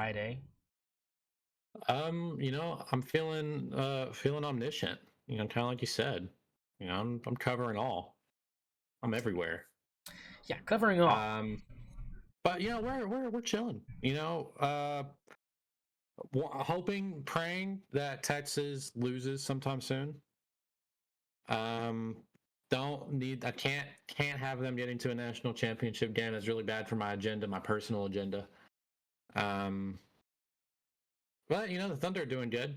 Friday. I'm feeling omniscient. Kind of like you said. I'm covering all. I'm everywhere. Yeah, covering all. But we're chilling. Hoping, praying that Texas loses sometime soon. I can't have them getting to a national championship game. That's really bad for my agenda, my personal agenda. But the Thunder are doing good.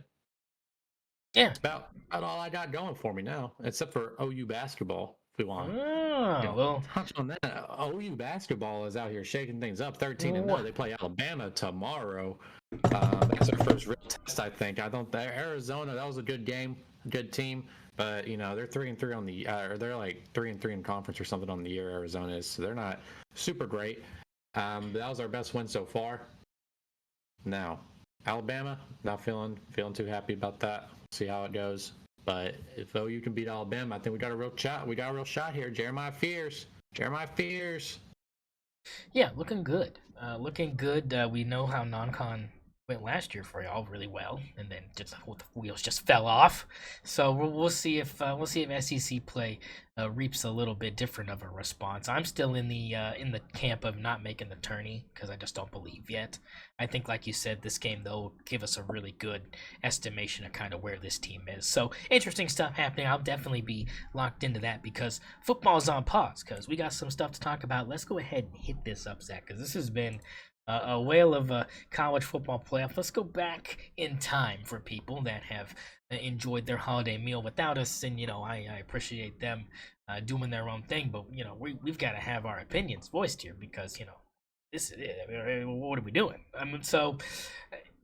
Yeah, it's about all I got going for me now, except for OU basketball. If we want well, touch on that, OU basketball is out here shaking things up. 13-0. They play Alabama tomorrow. That's their first real test, I think. Arizona, that was a good game, good team, but they're 3-3 on the or they're like 3-3 in conference or something on the year. Arizona is, so they're not super great. But that was our best win so far. Now, Alabama, not feeling too happy about that. See how it goes. But if OU can beat Alabama, I think we got a real shot. We got a real shot here. Jeremiah Fears. Yeah, looking good. We know how non-con went last year for y'all really well, and then just the wheels just fell off. So we'll see if SEC play reaps a little bit different of a response. I'm still in the camp of not making the tourney because I just don't believe yet. I think, like you said, this game though will give us a really good estimation of kind of where this team is. So interesting stuff happening. I'll definitely be locked into that because football's on pause because we got some stuff to talk about. Let's go ahead and hit this up, Zach, because this has been a whale of a college football playoff. Let's go back in time for people that have enjoyed their holiday meal without us, and I appreciate them doing their own thing. But we've got to have our opinions voiced here because this is it. I mean, what are we doing? So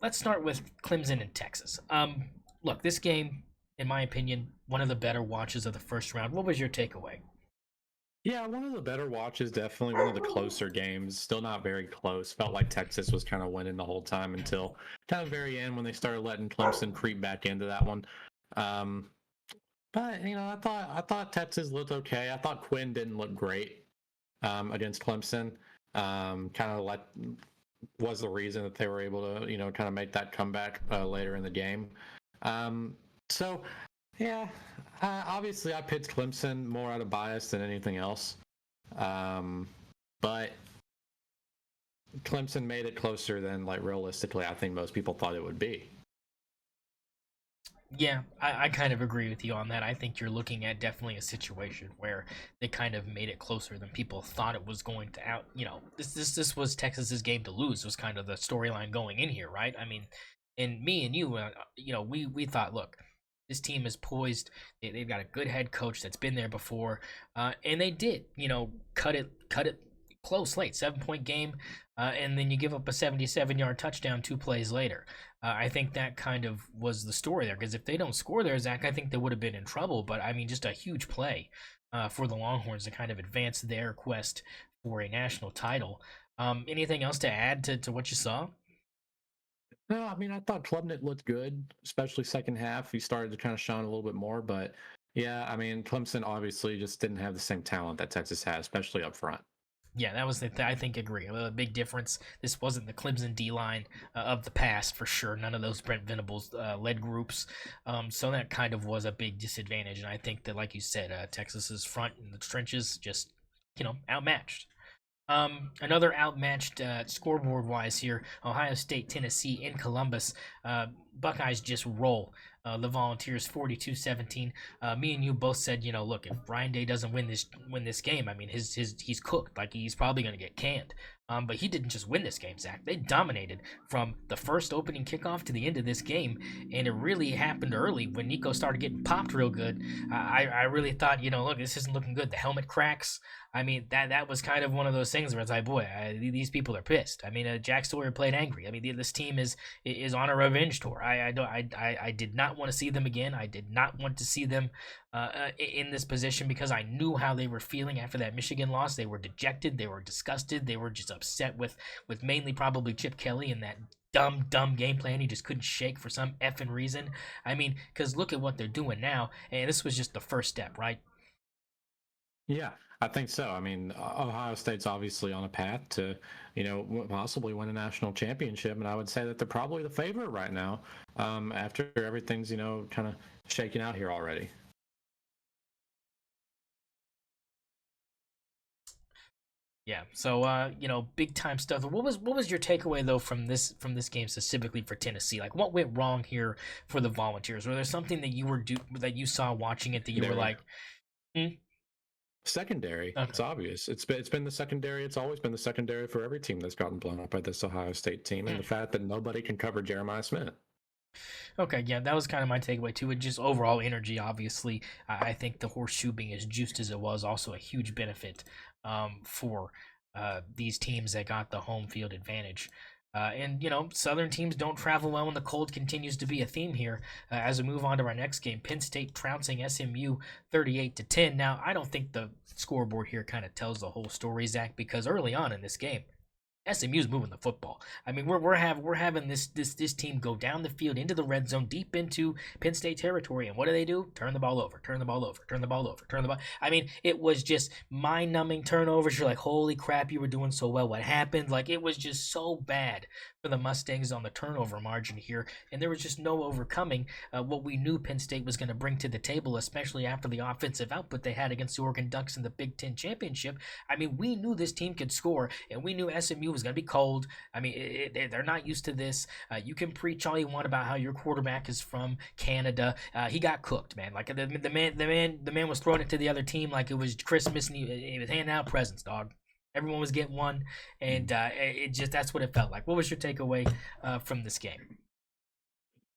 let's start with Clemson and Texas. Look, this game, in my opinion, one of the better watches of the first round. What was your takeaway? Yeah, one of the better watches, definitely one of the closer games. Still not very close. Felt like Texas was kind of winning the whole time until kind of very end when they started letting Clemson creep back into that one. But I thought Texas looked okay. I thought Quinn didn't look great against Clemson. Kind of was the reason that they were able to kind of make that comeback later in the game. So yeah, obviously I picked Clemson more out of bias than anything else. But Clemson made it closer than realistically I think most people thought it would be. Yeah, I kind of agree with you on that. I think you're looking at definitely a situation where they kind of made it closer than people thought it was going to out. This was Texas's game to lose was kind of the storyline going in here, right? I mean, and me and you, we thought, look, this team is poised. They've got a good head coach that's been there before, and they did, cut it close late, 7-point game, and then you give up a 77-yard touchdown 2 plays later. I think that kind of was the story there, because if they don't score there, Zach, I think they would have been in trouble. But I mean, just a huge play for the Longhorns to kind of advance their quest for a national title. Anything else to add to what you saw? No, I mean, I thought Klubnik looked good, especially second half. He started to kind of shine a little bit more, but yeah, I mean, Clemson obviously just didn't have the same talent that Texas had, especially up front. Yeah, that was I think agree. A big difference. This wasn't the Clemson D-line of the past for sure. None of those Brent Venables led groups. So that kind of was a big disadvantage. And I think that, like you said, Texas's front in the trenches just, outmatched. Another outmatched scoreboard-wise here, Ohio State, Tennessee in Columbus. Buckeyes just roll the Volunteers 42-17. Me and you both said, look, if Ryan Day doesn't win this game, I mean, he's cooked. Like, he's probably going to get canned. But he didn't just win this game, Zach. They dominated from the first opening kickoff to the end of this game, and it really happened early when Nico started getting popped real good. I really thought, look, this isn't looking good. The helmet cracks. I mean, that was kind of one of those things where it's like, boy, these people are pissed. I mean, Jack Sawyer played angry. I mean, this team is on a revenge tour. I did not want to see them again. I did not want to see them in this position because I knew how they were feeling after that Michigan loss. They were dejected. They were disgusted. They were just upset with mainly probably Chip Kelly and that dumb game plan he just couldn't shake for some effing reason. I mean, because look at what they're doing now, and this was just the first step, right? Yeah, I think so. I mean, Ohio State's obviously on a path to, possibly win a national championship, and I would say that they're probably the favorite right now, after everything's, kind of shaking out here already. Yeah. So big time stuff. What was your takeaway though from this game specifically for Tennessee? Like, what went wrong here for the Volunteers? Was there something that you saw watching it that you were like, Secondary. Okay. It's obvious. It's been the secondary. It's always been the secondary for every team that's gotten blown up by this Ohio State team, and the fact that nobody can cover Jeremiah Smith. Okay, yeah, that was kind of my takeaway too. It just overall energy, obviously. I think the horseshoe being as juiced as it was also a huge benefit for these teams that got the home field advantage. And Southern teams don't travel well when the cold continues to be a theme here. As we move on to our next game, Penn State trouncing SMU 38-10. Now, I don't think the scoreboard here kind of tells the whole story, Zach, because early on in this game, SMU's moving the football. I mean, we're having this team go down the field into the red zone, deep into Penn State territory, and what do? Turn the ball over, turn the ball over, turn the ball over, turn the ball. I mean, it was just mind-numbing turnovers. You're like, holy crap, you were doing so well. What happened? Like, it was just so bad for the Mustangs on the turnover margin here, and there was just no overcoming what we knew Penn State was going to bring to the table, especially after the offensive output they had against the Oregon Ducks in the Big Ten Championship. I mean, we knew this team could score, and we knew SMU was going to be cold. I mean, they're not used to this. You can preach all you want about how your quarterback is from Canada. He got cooked, man. Like the man was throwing it to the other team like it was Christmas, and he was handing out presents, dog. Everyone was getting one, and that's what it felt like. What was your takeaway from this game?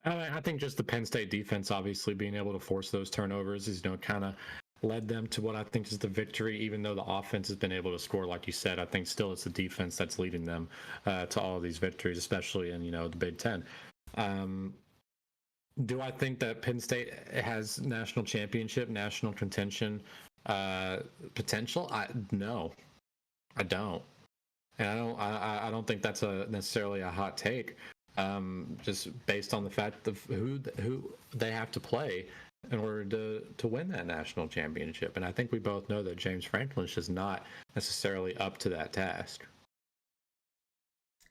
I think just the Penn State defense, obviously being able to force those turnovers, is kind of led them to what I think is the victory. Even though the offense has been able to score, like you said, I think still it's the defense that's leading them to all of these victories, especially in the Big Ten. Do I think that Penn State has national contention potential? No. I don't, and I don't think that's necessarily a hot take. Just based on the fact of who they have to play in order to win that national championship, and I think we both know that James Franklin is just not necessarily up to that task.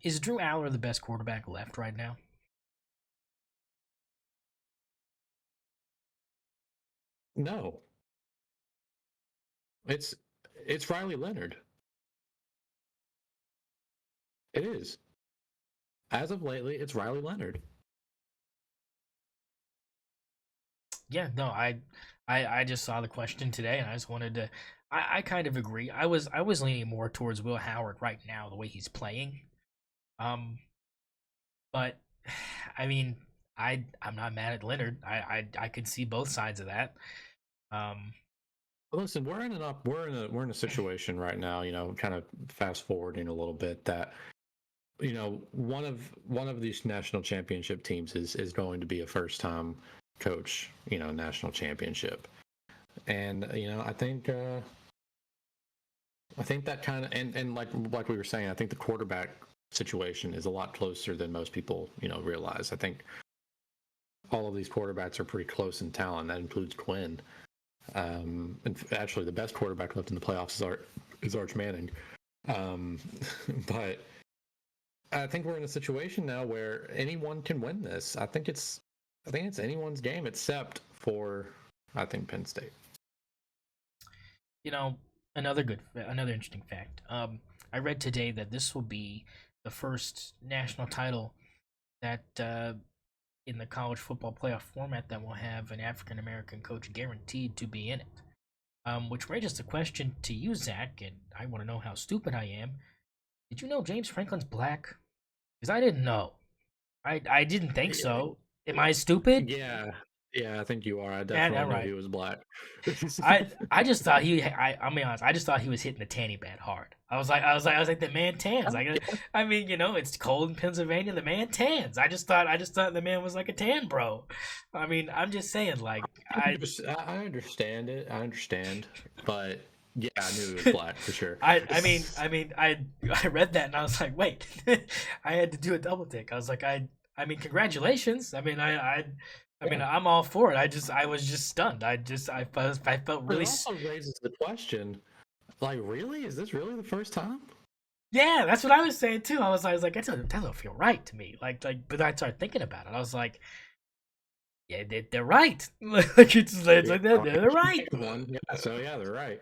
Is Drew Allar the best quarterback left right now? No, it's Riley Leonard. It is. As of lately, it's Riley Leonard. Yeah, no, I just saw the question today, and I just wanted to. I kind of agree. I was leaning more towards Will Howard right now, the way he's playing. But I mean, I'm not mad at Leonard. I could see both sides of that. Listen, we're in a situation right now. Kind of fast forwarding a little bit, that one of these national championship teams is going to be a first time coach, national championship. And I think that kind of, and like we were saying, I think the quarterback situation is a lot closer than most people realize. I think all of these quarterbacks are pretty close in talent. That includes Quinn. And actually, the best quarterback left in the playoffs is Arch Manning. But I think we're in a situation now where anyone can win this. I think it's anyone's game except for, I think, Penn State. Another interesting fact. I read today that this will be the first national title that in the college football playoff format that will have an African American coach guaranteed to be in it. Which raises the question to you, Zach, and I want to know how stupid I am. Did you know James Franklin's black? Because I didn't know. I didn't think so. Am I stupid? Yeah, yeah, I think you are. I Yeah, definitely knew right. he was black. I just thought I'll be honest. I just thought he was hitting the tanny bad hard. I was like the man tans. I mean, it's cold in Pennsylvania. The man tans. I just thought the man was like a tan bro. I mean, I'm just saying, like I understand it. I understand, but yeah, I knew he was black for sure. I read that and I was like, wait. I had to do a double take. I was like, I mean, congratulations. I mean, I'm all for it. I was just stunned. I felt really. It also raises the question, like, really, is this really the first time? Yeah, that's what I was saying too. I was like, that doesn't feel right to me. But I started thinking about it. I was like, yeah, they're right. Like it's like they're right. Yeah, so yeah, they're right.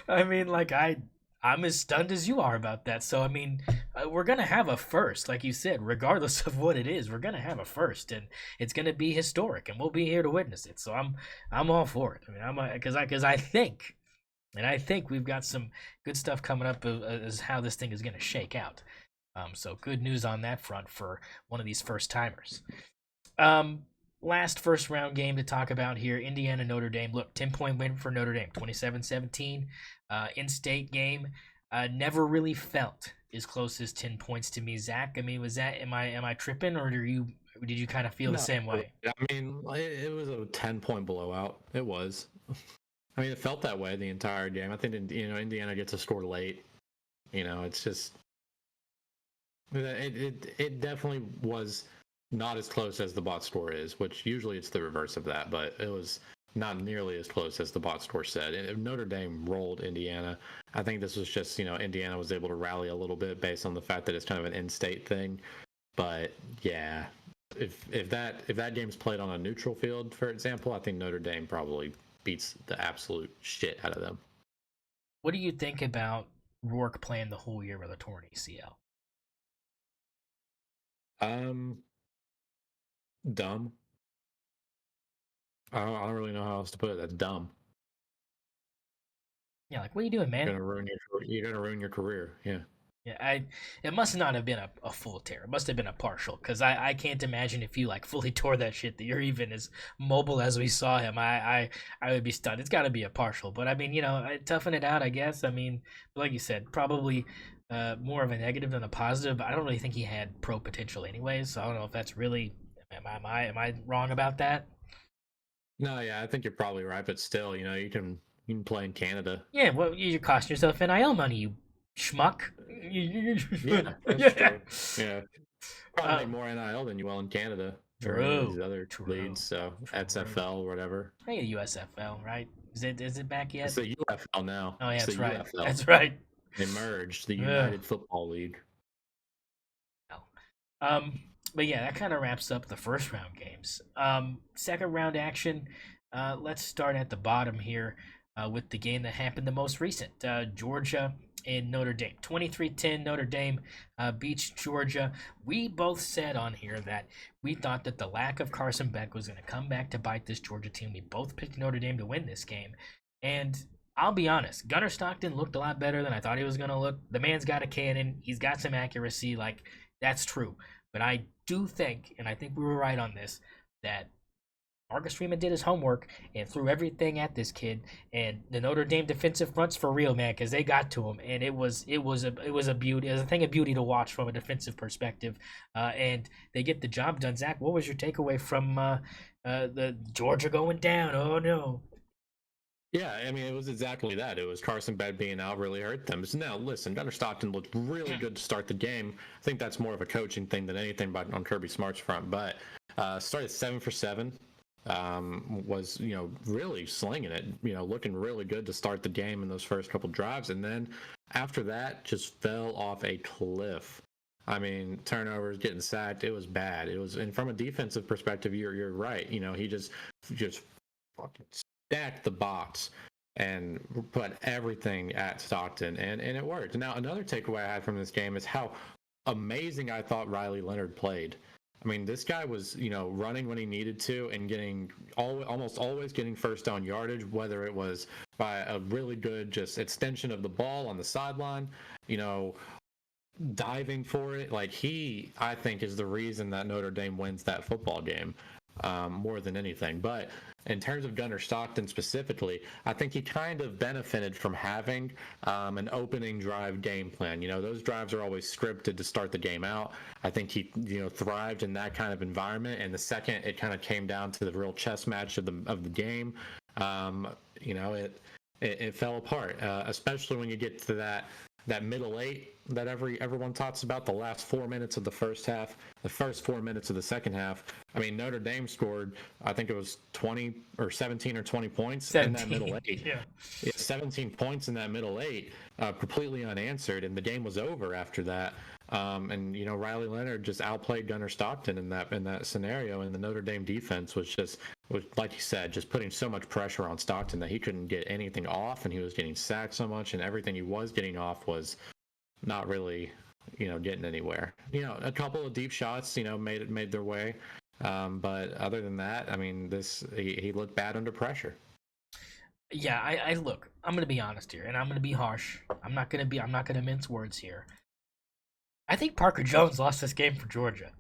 I mean, like I'm as stunned as you are about that. So I mean, we're gonna have a first, like you said, regardless of what it is. We're gonna have a first, and it's gonna be historic, and we'll be here to witness it. So I'm all for it. I mean, because I think, and I think we've got some good stuff coming up as how this thing is gonna shake out. So good news on that front for one of these first timers. Last first round game to talk about here, Indiana Notre Dame. Look, 10-point win for Notre Dame, 27-17. In-state game. Never really felt as close as 10 points to me, Zach. I mean, am I tripping, or did you kind of feel the same way? I mean, it was a 10-point blowout. It was. I mean, it felt that way the entire game. I think Indiana gets a score late. It's just it definitely was not as close as the box score is, which usually it's the reverse of that, but it was not nearly as close as the box score said. And Notre Dame rolled Indiana. I think this was just, Indiana was able to rally a little bit based on the fact that it's kind of an in-state thing. But yeah, if that game's played on a neutral field, for example, I think Notre Dame probably beats the absolute shit out of them. What do you think about Rourke playing the whole year with a torn ACL? Dumb. I don't really know how else to put it. That's dumb. Yeah, like what are you doing, man? You're gonna ruin your career. Yeah. Yeah, it must not have been a full tear. It must have been a partial, because I can't imagine if you like fully tore that shit that you're even as mobile as we saw him. I would be stunned. It's got to be a partial, but I mean, toughen it out, I guess. I mean, like you said, probably more of a negative than a positive. But I don't really think he had pro potential anyways. So I don't know if that's really. Am I wrong about that? No, yeah, I think you're probably right, but still, you can play in Canada. Yeah, well, you're costing yourself NIL money, you schmuck. Yeah, that's true. Yeah, probably make more NIL than you will in Canada. True. These other leagues, so XFL, whatever. I think USFL, right? Is it back yet? It's the UFL now. Oh yeah, that's right. UFL. That's right. They merged the United Football League. But yeah, that kind of wraps up the first round games. Second round action. Let's start at the bottom here with the game that happened the most recent. Georgia and Notre Dame. 23-10 Notre Dame beats Georgia. We both said on here that we thought that the lack of Carson Beck was going to come back to bite this Georgia team. We both picked Notre Dame to win this game. And I'll be honest, Gunnar Stockton looked a lot better than I thought he was going to look. The man's got a cannon. He's got some accuracy. Like, that's true. But I do think, and I think we were right on this, that Marcus Freeman did his homework and threw everything at this kid. And the Notre Dame defensive front's for real, man, because they got to him, and it was a beauty. It was a thing of beauty to watch from a defensive perspective. And they get the job done. Zach, what was your takeaway from the Georgia going down? Oh no. Yeah, I mean, it was exactly that. It was Carson Beck being out really hurt them. So now, listen, Gunnar Stockton looked really good to start the game. I think that's more of a coaching thing than anything on Kirby Smart's front. But started 7 for 7. Was really slinging it. Looking really good to start the game in those first couple drives, and then after that, just fell off a cliff. I mean, turnovers, getting sacked. It was bad. It was, and from a defensive perspective, you're right. He just fucking stacked the box and put everything at Stockton, and it worked. Now, another takeaway I had from this game is how amazing I thought Riley Leonard played. I I mean, this guy was, running when he needed to and getting almost always getting first down yardage, whether it was by a really good just extension of the ball on the sideline, diving for it. Like I think, is the reason that Notre Dame wins that football game more than anything. But in terms of Gunnar Stockton specifically, I think he kind of benefited from having an opening drive game plan. Those drives are always scripted to start the game out. I think he, thrived in that kind of environment. And the second it kind of came down to the real chess match of the game, it fell apart, especially when you get to that middle eight that everyone talks about, the last 4 minutes of the first half, the first 4 minutes of the second half. I mean, Notre Dame scored, I think it was 20 or 17 or 20 points 17. In that middle eight. Yeah, 17 points in that middle eight, completely unanswered, and the game was over after that. And Riley Leonard just outplayed Gunnar Stockton in that scenario, and the Notre Dame defense was like you said, just putting so much pressure on Stockton that he couldn't get anything off, and he was getting sacked so much, and everything he was getting off was not really, getting anywhere. A couple of deep shots, made their way, but other than that, I mean, he looked bad under pressure. Yeah, I look. I'm gonna be honest here, and I'm gonna be harsh. I'm not gonna mince words here. I think Parker Jones lost this game for Georgia.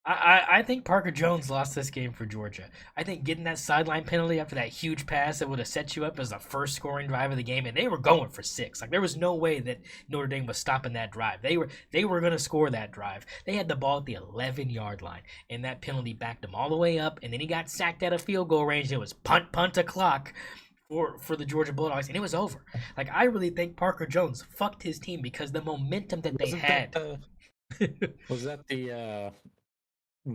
I think Parker Jones lost this game for Georgia. I think getting that sideline penalty after that huge pass that would have set you up as the first scoring drive of the game, and they were going for 6. Like, there was no way that Notre Dame was stopping that drive. They were going to score that drive. They had the ball at the 11-yard line, and that penalty backed them all the way up, and then he got sacked out of field goal range. It was punt o'clock for the Georgia Bulldogs, and it was over. Like, I really think Parker Jones fucked his team because the momentum that they had. Was that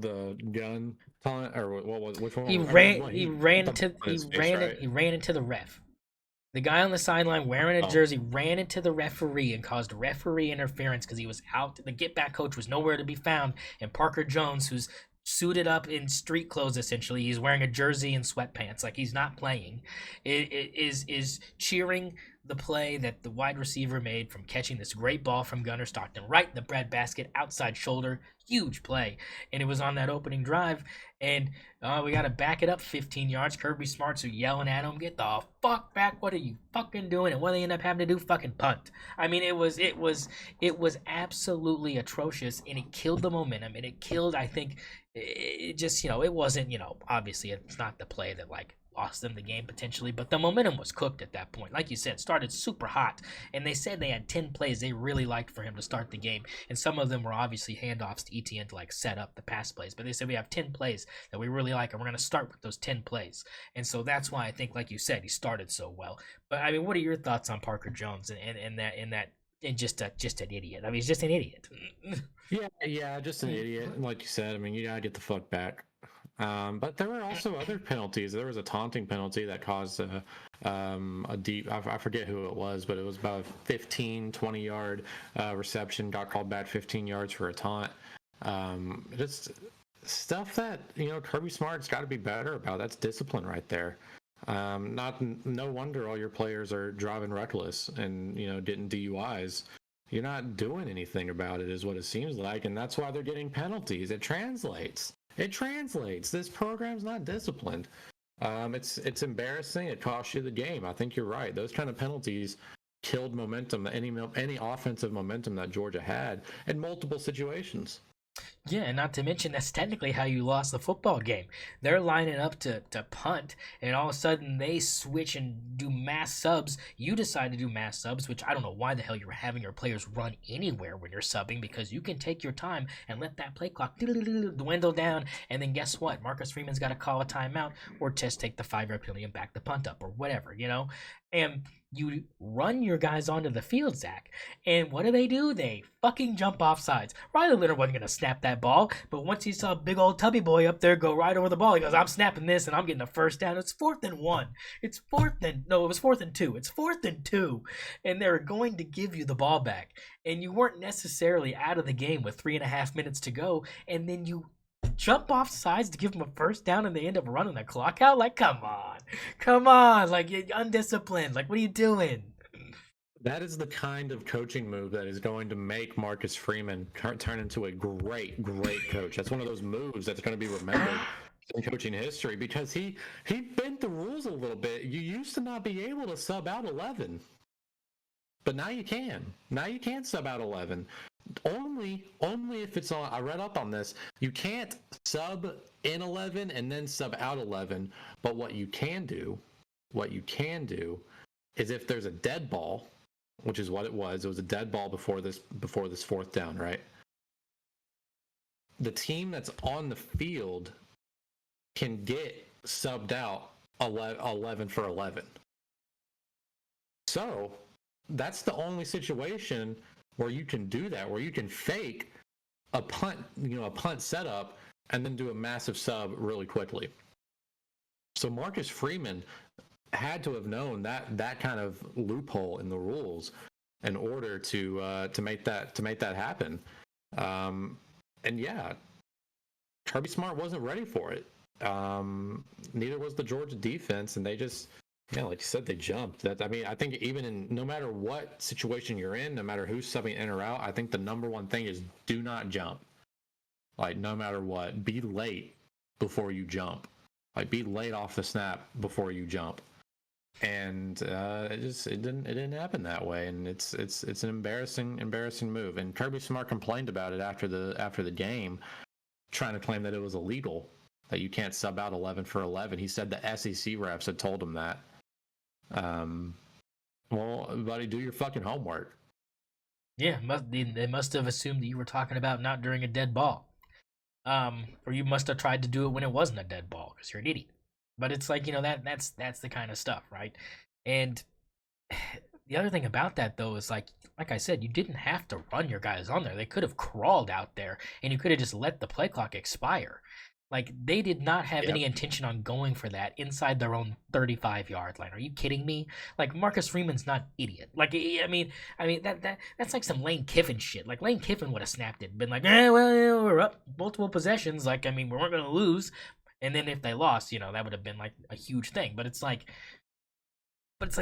the gun taunt, or what was which one? He ran into the ref. The guy on the sideline wearing a jersey ran into the referee and caused referee interference because he was out. The get back coach was nowhere to be found, and Parker Jones, who's suited up in street clothes, essentially, he's wearing a jersey and sweatpants, like he's not playing, is cheering the play that the wide receiver made from catching this great ball from Gunnar Stockton right in the breadbasket, outside shoulder, huge play. And it was on that opening drive, and we got to back it up 15 yards. Kirby Smarts are yelling at him, get the fuck back, what are you fucking doing? And what do they end up having to do? Fucking punt. I mean, it was absolutely atrocious, and it killed the momentum, and it killed, I think, it just, it wasn't, obviously it's not the play that, like, lost them the game potentially, but the momentum was cooked at that point. Like you said, started super hot, and they said they had 10 plays they really liked for him to start the game, and some of them were obviously handoffs to ETN to, like, set up the pass plays, but they said we have 10 plays that we really like, and we're going to start with those 10 plays. And so that's why I think, like you said, he started so well. But I mean, what are your thoughts on Parker Jones and just an idiot? I mean, he's just an idiot. yeah, just an idiot. Like you said, I mean, you gotta get the fuck back. But there were also other penalties. There was a taunting penalty that caused a deep, I forget who it was, but it was about a 15-20 yard reception, got called back 15 yards for a taunt. Just stuff that, Kirby Smart's got to be better about. That's discipline right there. No wonder all your players are driving reckless and, getting DUIs. You're not doing anything about it, is what it seems like, and that's why they're getting penalties. It translates. This program's not disciplined. It's embarrassing. It costs you the game. I think you're right. Those kind of penalties killed momentum, any offensive momentum that Georgia had in multiple situations. Yeah, and not to mention that's technically how you lost the football game. They're lining up to punt, and all of a sudden they switch and do mass subs. You decide to do mass subs, which I don't know why the hell you're having your players run anywhere when you're subbing, because you can take your time and let that play clock dwindle down, and then guess what? Marcus Freeman's got to call a timeout or just take the 5-yard penalty and back the punt up or whatever, And you run your guys onto the field, Zach, and what do? They fucking jump off sides. Riley Leonard wasn't going to snap that ball, but once he saw big old tubby boy up there go right over the ball, he goes, I'm snapping this, and I'm getting a first down. It's 4th and 1. It was 4th and 2. It's 4th and 2, and they're going to give you the ball back, and you weren't necessarily out of the game with 3.5 minutes to go, and then you jump off sides to give them a first down, and they end up running the clock out. Like, come on, like, you're undisciplined. Like, what are you doing? That is the kind of coaching move that is going to make Marcus Freeman turn into a great, great coach. That's one of those moves that's going to be remembered in coaching history because he bent the rules a little bit. You used to not be able to sub out 11, but now you can. Now you can sub out 11. Only if it's on. I read up on this. You can't sub in 11 and then sub out 11. But what you can do is if there's a dead ball, which is what it was. It was a dead ball before this fourth down, right? The team that's on the field can get subbed out 11 for 11. So that's the only situation where you can do that, where you can fake a punt setup and then do a massive sub really quickly. So Marcus Freeman had to have known that kind of loophole in the rules in order to make that happen. And yeah, Kirby Smart wasn't ready for it. Neither was the Georgia defense, and they just, like you said, they jumped. I think even in no matter what situation you're in, no matter who's subbing in or out, I think the number one thing is do not jump. Like no matter what, be late before you jump. Like be late off the snap before you jump. And it didn't happen that way, and it's an embarrassing move. And Kirby Smart complained about it after the game, trying to claim that it was illegal, that you can't sub out 11 for 11. He said the SEC refs had told him that. Well, buddy, do your fucking homework. Yeah, they must have assumed that you were talking about not during a dead ball, or you must have tried to do it when it wasn't a dead ball because you're an idiot. But it's like, that's the kind of stuff, right? And the other thing about that, though, is like I said, you didn't have to run your guys on there. They could have crawled out there, and you could have just let the play clock expire. Like, they did not have any intention on going for that inside their own 35-yard line. Are you kidding me? Like, Marcus Freeman's not an idiot. Like, I mean that's like some Lane Kiffin shit. Like, Lane Kiffin would have snapped it and been like, we're up multiple possessions. Like, we weren't going to lose. And then if they lost, that would have been like a huge thing. But it's like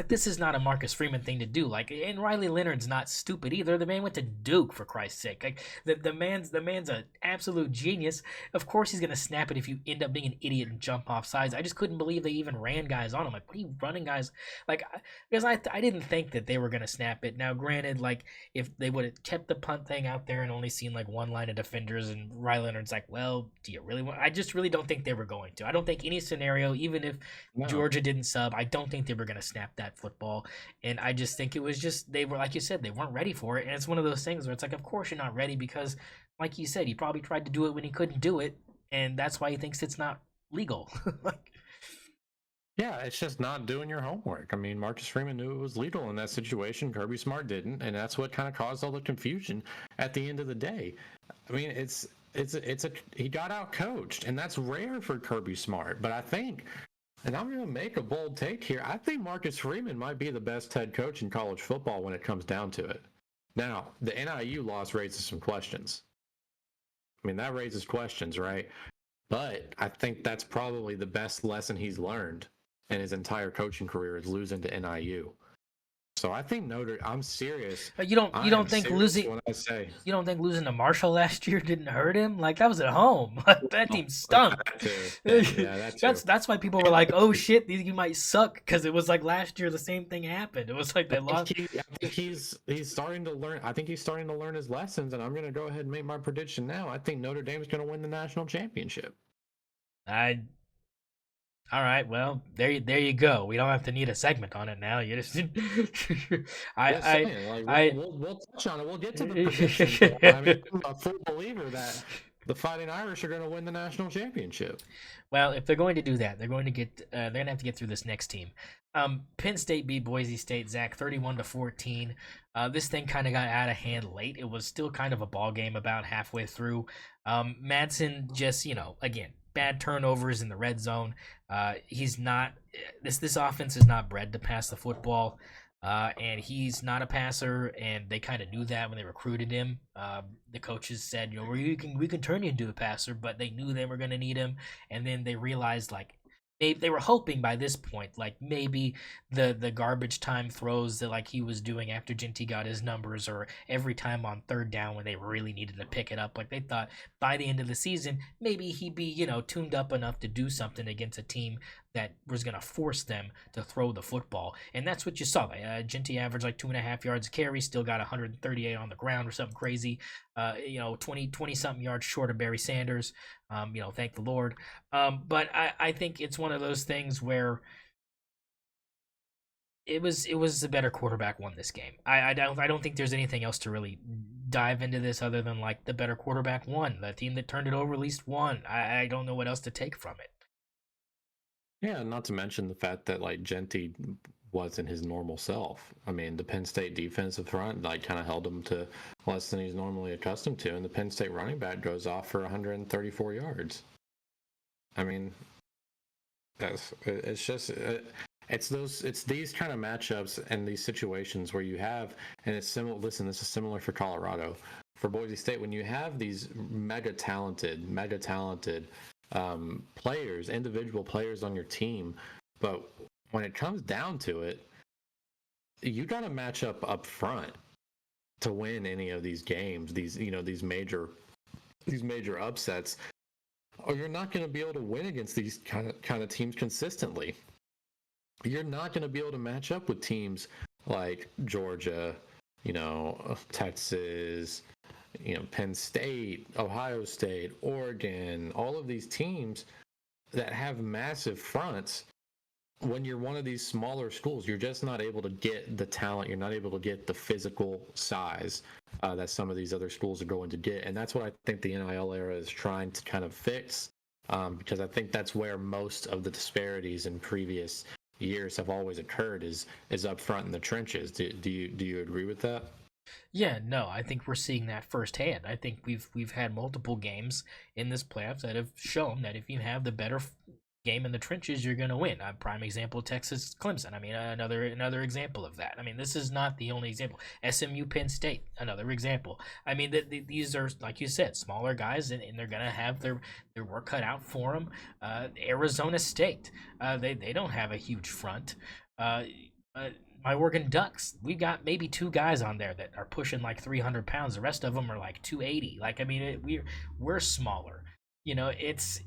this is not a Marcus Freeman thing to do. Like, and Riley Leonard's not stupid either. The man went to Duke, for Christ's sake. Like, the man's an absolute genius. Of course he's gonna snap it if you end up being an idiot and jump off sides. I just couldn't believe they even ran guys on him. Like, what are you running guys? Like, because I didn't think that they were gonna snap it. Now, granted, like, if they would have kept the punt thing out there and only seen like one line of defenders, and Riley Leonard's like, well, do you really want? I just really don't think they were going to. I don't think any scenario, even if Georgia didn't sub, I don't think they were gonna snap that football. And I just think it was just, they were, like you said, they weren't ready for it. And it's one of those things where it's like, of course you're not ready, because like you said, he probably tried to do it when he couldn't do it, and that's why he thinks it's not legal. Yeah, it's just not doing your homework. I mean, Marcus Freeman knew it was legal in that situation. Kirby Smart didn't, and that's what kind of caused all the confusion at the end of the day. I mean, he got out coached, and that's rare for Kirby Smart. But I think, and I'm going to make a bold take here, I think Marcus Freeman might be the best head coach in college football when it comes down to it. Now, the NIU loss raises some questions. I mean, that raises questions, right? But I think that's probably the best lesson he's learned in his entire coaching career, is losing to NIU. So I think I'm serious. You don't think losing to Marshall last year didn't hurt him? Like, that was at home. That team stunk. That's why people were like, "Oh shit, you might suck," because it was like last year the same thing happened. It was like they lost. I think he's starting to learn. I think he's starting to learn his lessons, and I'm going to go ahead and make my prediction now. I think Notre Dame's going to win the national championship. All right, well, there you go. We don't have to need a segment on it now. You just, we'll touch on it. We'll get to the prediction. I mean, I'm a full believer that the Fighting Irish are going to win the national championship. Well, if they're going to do that, they're going to have to get through this next team. Penn State beat Boise State, Zach, 31-14. This thing kind of got out of hand late. It was still kind of a ball game about halfway through. Madsen just, again, bad turnovers in the red zone. He's not. This offense is not bred to pass the football, and he's not a passer. And they kind of knew that when they recruited him. The coaches said, we can turn you into a passer, but they knew they were going to need him. And then they realized, like, they were hoping by this point, like maybe the garbage time throws that like he was doing after Ginty got his numbers, or every time on third down when they really needed to pick it up, like they thought by the end of the season maybe he'd be tuned up enough to do something against a team that was going to force them to throw the football. And that's what you saw. Ginty averaged like 2.5 yards a carry, still got 138 on the ground or something crazy. 20 something yards short of Barry Sanders. Thank the Lord. But I think it's one of those things where it was the better quarterback won this game. I don't think there's anything else to really dive into this other than like the better quarterback won. The team that turned it over at least won. I don't know what else to take from it. Yeah, not to mention the fact that like Ginty wasn't his normal self. I mean, the Penn State defensive front like kind of held him to less than he's normally accustomed to, and the Penn State running back goes off for 134 yards. I mean, it's these kind of matchups and these situations where you have, and it's similar. Listen, this is similar for Colorado, for Boise State, when you have these mega talented players, individual players on your team, but when it comes down to it, you got to match up front to win any of these games, these major upsets, or you're not going to be able to win against these kind of teams consistently. You're not going to be able to match up with teams like Georgia, Texas, Penn State, Ohio State, Oregon, all of these teams that have massive fronts. When you're one of these smaller schools, you're just not able to get the talent. You're not able to get the physical size that some of these other schools are going to get. And that's what I think the NIL era is trying to kind of fix, because I think that's where most of the disparities in previous years have always occurred, is up front in the trenches. Do you agree with that? Yeah, no, I think we're seeing that firsthand. I think we've had multiple games in this playoffs that have shown that if you have the better game in the trenches, you're going to win. Prime example, Texas Clemson. I mean, another example of that. I mean, this is not the only example. SMU Penn State, another example. I mean, these are, like you said, smaller guys, and they're going to have their work cut out for them. Arizona State, they don't have a huge front. My Oregon Ducks, we got maybe two guys on there that are pushing like 300 pounds. The rest of them are like 280. Like, I mean, we're smaller. It's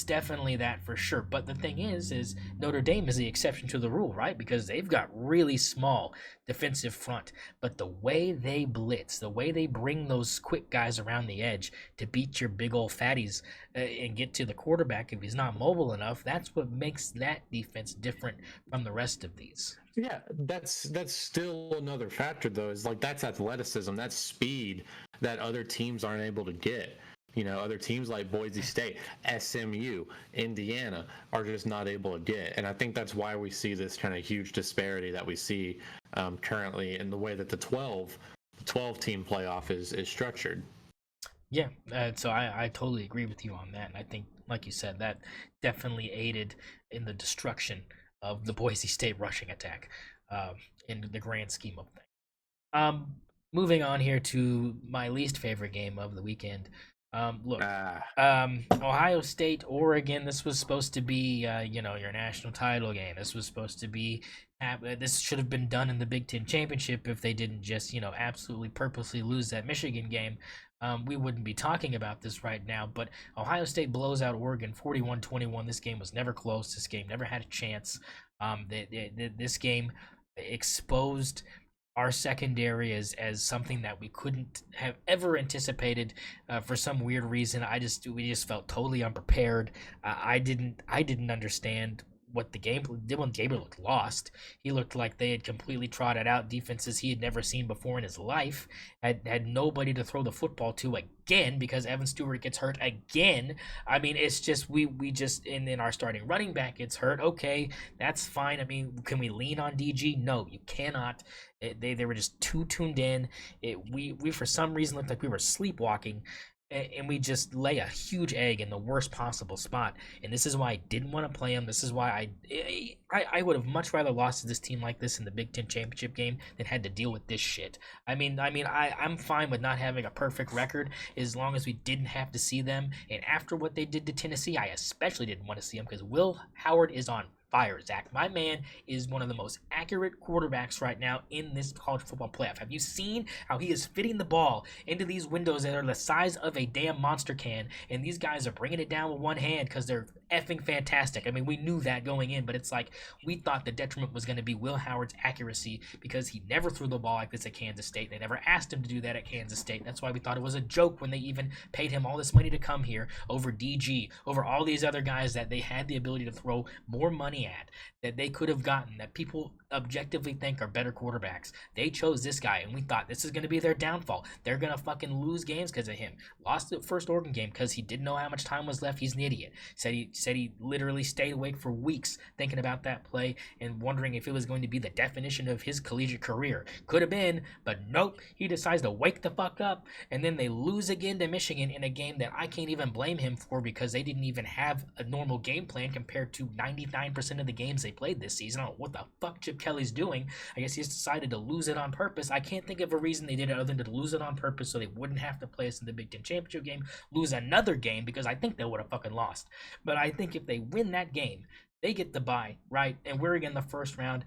definitely that for sure. But the thing is Notre Dame is the exception to the rule, right? Because they've got really small defensive front. But the way they blitz, the way they bring those quick guys around the edge to beat your big old fatties and get to the quarterback if he's not mobile enough, that's what makes that defense different from the rest of these. Yeah, that's still another factor, though, is like that's athleticism, that's speed that other teams aren't able to get. Other teams like Boise State, SMU, Indiana are just not able to get. And I think that's why we see this kind of huge disparity that we see currently in the way that the 12 team playoff is structured. Yeah, so I totally agree with you on that. And I think, like you said, that definitely aided in the destruction of the Boise State rushing attack in the grand scheme of things. Moving on here to my least favorite game of the weekend. Ohio State, Oregon. This was supposed to be, your national title game. This was supposed to be. This should have been done in the Big Ten Championship if they didn't just, absolutely purposely lose that Michigan game. We wouldn't be talking about this right now. But Ohio State blows out Oregon 41-21. This game was never close. This game never had a chance. This game exposed our secondary as something that we couldn't have ever anticipated for some weird reason. We just felt totally unprepared. I didn't understand what the game did when Gabriel looked lost. He looked like they had completely trotted out defenses he had never seen before in his life. Had nobody to throw the football to again because Evan Stewart gets hurt again. I mean, it's just we just and then our starting running back gets hurt. Okay, that's fine. I mean, can we lean on DG? No, you cannot. They were just too tuned in. We for some reason looked like we were sleepwalking. And we just lay a huge egg in the worst possible spot. And this is why I didn't want to play him. This is why I would have much rather lost to this team like this in the Big Ten championship game than had to deal with this shit. I'm fine with not having a perfect record as long as we didn't have to see them. And after what they did to Tennessee, I especially didn't want to see them because Will Howard is on fire, Zach. My man is one of the most accurate quarterbacks right now in this college football playoff. Have you seen how he is fitting the ball into these windows that are the size of a damn monster can? And these guys are bringing it down with one hand because they're effing fantastic. I mean, we knew that going in, but it's like we thought the detriment was going to be Will Howard's accuracy because he never threw the ball like this at Kansas State. They never asked him to do that at Kansas State. That's why we thought it was a joke when they even paid him all this money to come here over DG, over all these other guys that they had the ability to throw more money at, that they could have gotten, that people objectively think are better quarterbacks. They chose this guy, and we thought this is going to be their downfall. They're going to fucking lose games because of him. Lost the first Oregon game because he didn't know how much time was left. He's an idiot. Said he literally stayed awake for weeks thinking about that play and wondering if it was going to be the definition of his collegiate career. Could have been, but nope. He decides to wake the fuck up, and then they lose again to Michigan in a game that I can't even blame him for because they didn't even have a normal game plan compared to 99% of the games they played this season. I don't know what the fuck Chip Kelly's doing. I guess he's decided to lose it on purpose. I can't think of a reason they did it other than to lose it on purpose so they wouldn't have to play us in the Big Ten championship game, lose another game because I think they would have fucking lost. But I think if they win that game, they get the bye, right? And we're in the first round.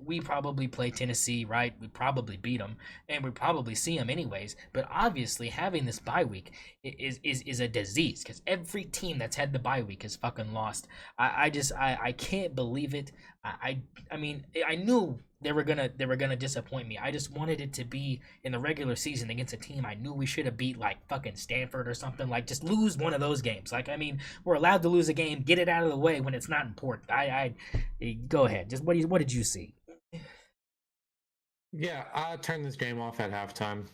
We probably play Tennessee, right? We probably beat them, and we probably see them anyways. But obviously, having this bye week is a disease because every team that's had the bye week has fucking lost. I can't believe it. I mean, I knew they were gonna disappoint me. I just wanted it to be in the regular season against a team I knew we should have beat, like fucking Stanford or something. Like, just lose one of those games. Like, I mean, we're allowed to lose a game, get it out of the way when it's not important. Go ahead. Just what did you see? Yeah, I turned this game off at halftime.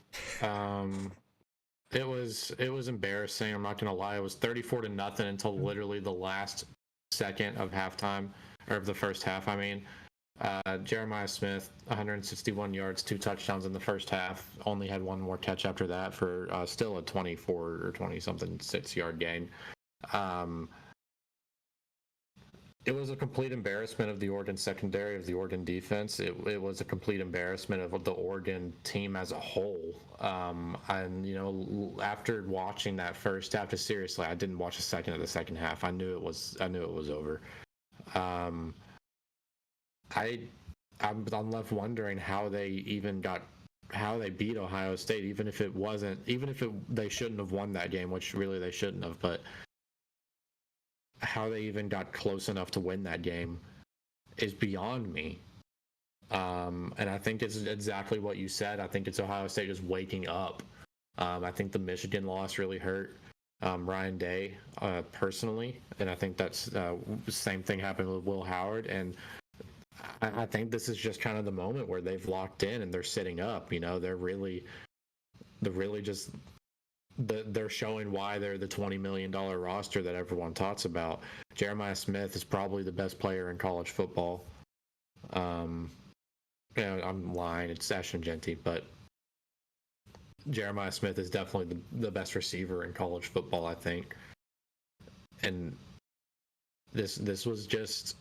It was embarrassing. I'm not gonna lie. It was 34-0 until literally the last second of halftime, or of the first half. I mean, Jeremiah Smith, 161 yards, 2 touchdowns in the first half. Only had one more catch after that for still a 24 or 20 something 6-yard gain. It was a complete embarrassment of the Oregon secondary, of the Oregon defense. It was a complete embarrassment of the Oregon team as a whole. And after watching that first half, seriously, I didn't watch a second of the second half. I knew it was over. I'm left wondering how they beat Ohio State, even if they shouldn't have won that game, which really they shouldn't have, but how they even got close enough to win that game is beyond me. And I think it's exactly what you said. I think it's Ohio State just waking up. I think the Michigan loss really hurt Ryan Day personally, and I think that's the same thing happened with Will Howard. And I think this is just kind of the moment where they've locked in and they're sitting up. They're really just. They're showing why they're the $20 million roster that everyone talks about. Jeremiah Smith is probably the best player in college football. I'm lying. It's Ashton Genty, but Jeremiah Smith is definitely the best receiver in college football, I think. And this was just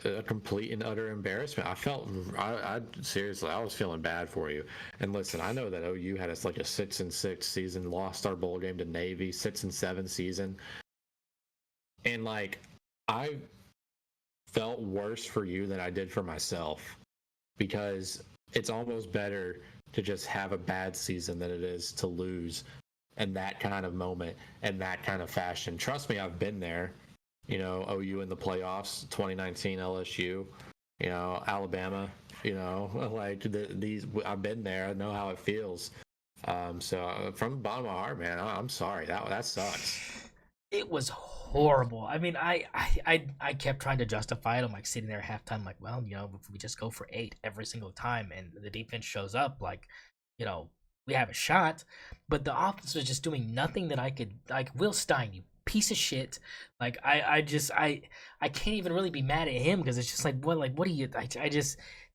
a complete and utter embarrassment. I seriously, I was feeling bad for you. And listen, I know that OU had us like a 6-6 season, lost our bowl game to Navy, 6-7 season, and like I felt worse for you than I did for myself, because it's almost better to just have a bad season than it is to lose in that kind of moment and that kind of fashion. Trust me, I've been there. OU in the playoffs, 2019 LSU, Alabama, these I've been there. I know how it feels. So from the bottom of my heart, man, I'm sorry. That sucks. It was horrible. I mean, I kept trying to justify it. I'm like sitting there at halftime, like, well, if we just go for 8 every single time and the defense shows up, like, we have a shot. But the offense was just doing nothing that I could, like, Will Stein, you piece of shit. Like, I can't even really be mad at him because it's just like, what are you?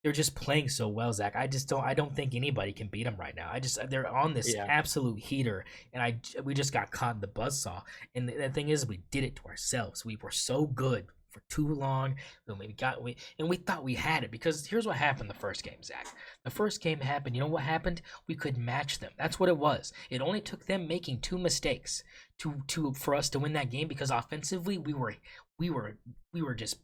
They're just playing so well, Zach. I don't think anybody can beat them right now. They're on this absolute heater, and we just got caught in the buzzsaw. And the thing is, we did it to ourselves. We were so good for too long. We thought we had it, because here's what happened the first game, Zach. The first game happened. You know what happened? We could match them. That's what it was. It only took them making 2 mistakes for us to win that game, because offensively we were just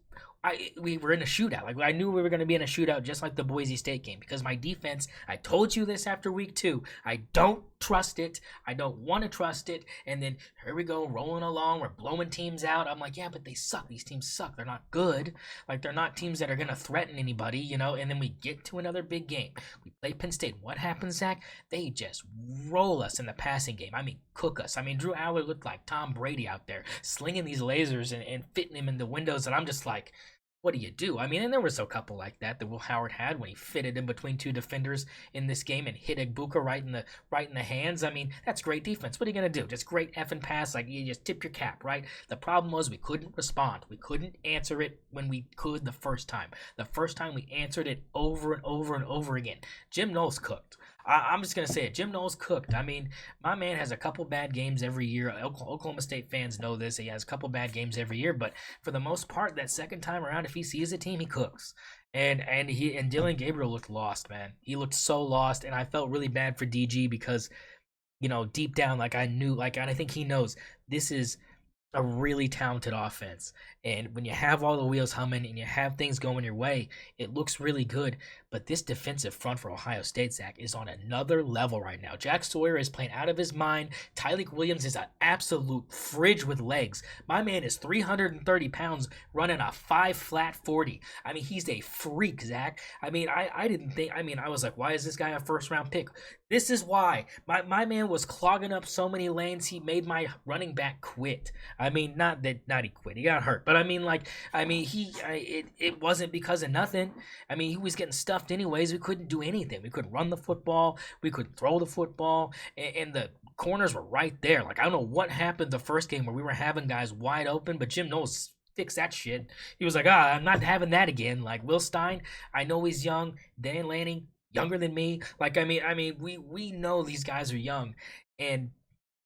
we were in a shootout. Like, I knew we were going to be in a shootout, just like the Boise State game, because my defense, I told you this after week 2, I don't trust it. I don't want to trust it. And then here we go, rolling along. We're blowing teams out. I'm like, yeah, but they suck. These teams suck. They're not good. Like, they're not teams that are going to threaten anybody, you know? And then we get to another big game. We play Penn State. What happens, Zach? They just roll us in the passing game. I mean, cook us. I mean, Drew Allar looked like Tom Brady out there, slinging these lasers and fitting him in the windows. And I'm just like, what do you do? I mean, and there was a couple like that Will Howard had when he fitted in between 2 defenders in this game and hit Egbuka right in the hands. I mean, that's great defense. What are you gonna do? Just great effing pass, like, you just tip your cap, right? The problem was we couldn't respond. We couldn't answer it when we could the first time. The first time we answered it over and over and over again. Jim Knowles cooked. I'm just going to say it. Jim Knowles cooked. I mean, my man has a couple bad games every year. Oklahoma State fans know this. He has a couple bad games every year. But for the most part, that second time around, if he sees a team, he cooks. And Dylan Gabriel looked lost, man. He looked so lost. And I felt really bad for DG because, you know, deep down, like, I knew, like, and I think he knows this is a really talented offense. And when you have all the wheels humming and you have things going your way, it looks really good. But this defensive front for Ohio State, Zach, is on another level right now. Jack Sawyer is playing out of his mind. Tyleik Williams is an absolute fridge with legs. My man is 330 pounds running a 5 flat 40. I mean, he's a freak, Zach. I mean, I was like, why is this guy a first round pick? This is why. My man was clogging up so many lanes, he made my running back quit. I mean, not he quit. He got hurt. But it wasn't because of nothing. I mean, he was getting stuffed anyways. We couldn't do anything. We couldn't run the football. We couldn't throw the football. And the corners were right there. Like, I don't know what happened the first game where we were having guys wide open, but Jim Knowles fixed that shit. He was like, I'm not having that again. Like, Will Stein, I know he's young. Dan Lanning, younger than me. Like, I mean, we know these guys are young, and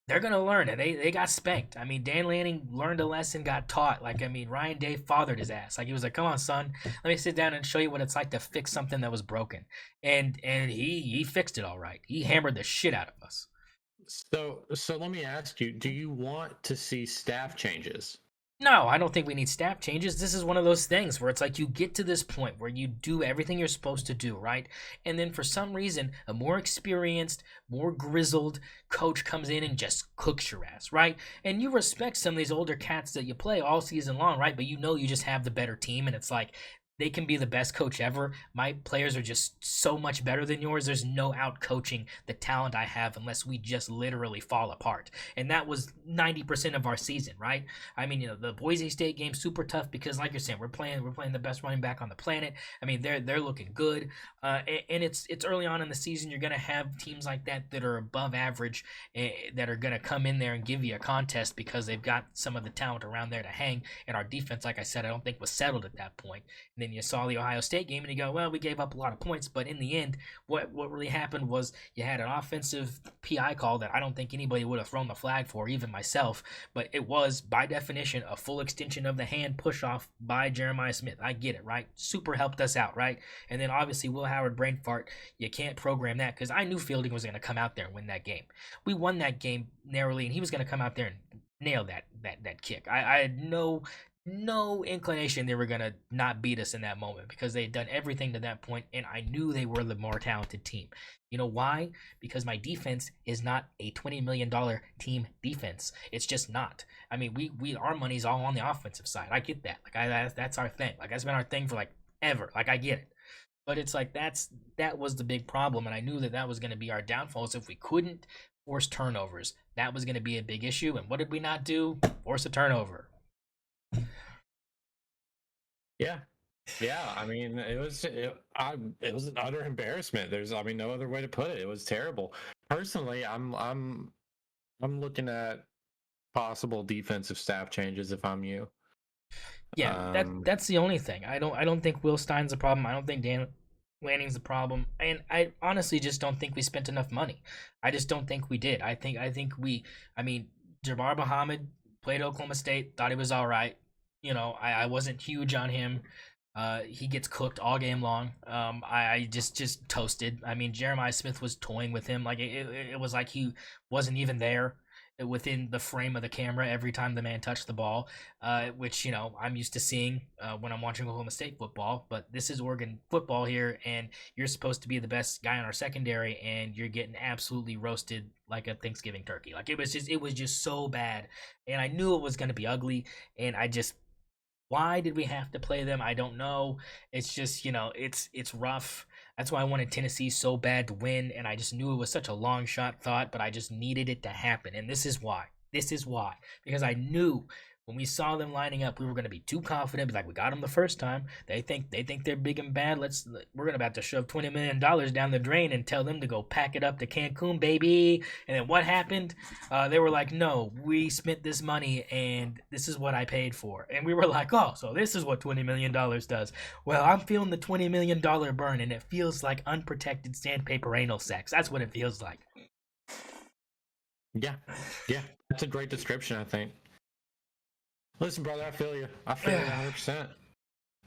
they're gonna learn it. They got spanked. I mean, Dan Lanning learned a lesson, got taught. Like, I mean, Ryan Day fathered his ass. Like, he was like, "Come on, son, let me sit down and show you what it's like to fix something that was broken." And he fixed it all right. He hammered the shit out of us. So let me ask you: do you want to see staff changes? No, I don't think we need staff changes. This is one of those things where it's like you get to this point where you do everything you're supposed to do, right? And then for some reason, a more experienced, more grizzled coach comes in and just cooks your ass, right? And you respect some of these older cats that you play all season long, right? But you know you just have the better team, and it's like, they can be the best coach ever. My players are just so much better than yours. There's no out-coaching the talent I have unless we just literally fall apart. And that was 90% of our season, right? I mean, you know, the Boise State game, super tough because, like you're saying, we're playing the best running back on the planet. I mean, they're looking good. And it's early on in the season. You're going to have teams like that are above average, that are going to come in there and give you a contest because they've got some of the talent around there to hang. And our defense, like I said, I don't think was settled at that point. And then you saw the Ohio State game and you go, well, we gave up a lot of points, but in the end, what really happened was you had an offensive PI call that I don't think anybody would have thrown the flag for, even myself, but it was, by definition, a full extension of the hand push-off by Jeremiah Smith. I get it, right? Super helped us out, right? And then obviously Will Howard brain fart, you can't program that because I knew Fielding was going to come out there and win that game. We won that game narrowly, and he was going to come out there and nail that kick. I had no inclination they were going to not beat us in that moment because they had done everything to that point, and I knew they were the more talented team. You know why? Because my defense is not a $20 million team defense. It's just not. I mean, our money's all on the offensive side. I get that. Like, that's our thing. Like, that's been our thing for, like, ever. Like, I get it. But it's like that was the big problem, and I knew that was going to be our downfall. So if we couldn't force turnovers, that was going to be a big issue. And what did we not do? Force a turnover. Yeah. I mean, it was an utter embarrassment. There's, I mean, no other way to put it. It was terrible. Personally, I'm looking at possible defensive staff changes if I'm you. Yeah, that's the only thing. I don't think Will Stein's a problem. I don't think Dan Lanning's the problem, and I honestly just don't think we spent enough money. I just don't think we did. I mean, Jabbar Muhammad played Oklahoma State, thought he was all right. I wasn't huge on him. He gets cooked all game long. I just toasted. I mean, Jeremiah Smith was toying with him. Like it was like he wasn't even there within the frame of the camera every time the man touched the ball, which I'm used to seeing when I'm watching Oklahoma State football. But this is Oregon football here, and you're supposed to be the best guy in our secondary, and you're getting absolutely roasted like a Thanksgiving turkey. Like it was just so bad, and I knew it was going to be ugly, and I just why did we have to play them? I don't know. It's just, it's rough. That's why I wanted Tennessee so bad to win, and I just knew it was such a long shot thought, but I just needed it to happen. And this is why. This is why. Because I knew when we saw them lining up, we were going to be too confident. Like, we got them the first time. They think they're big and bad. We're going to have to shove $20 million down the drain and tell them to go pack it up to Cancun, baby. And then what happened? They were like, no, we spent this money and this is what I paid for. And we were like, oh, so this is what $20 million does. Well, I'm feeling the $20 million burn, and it feels like unprotected sandpaper anal sex. That's what it feels like. Yeah. That's a great description, I think. Listen, brother, I feel you 100%.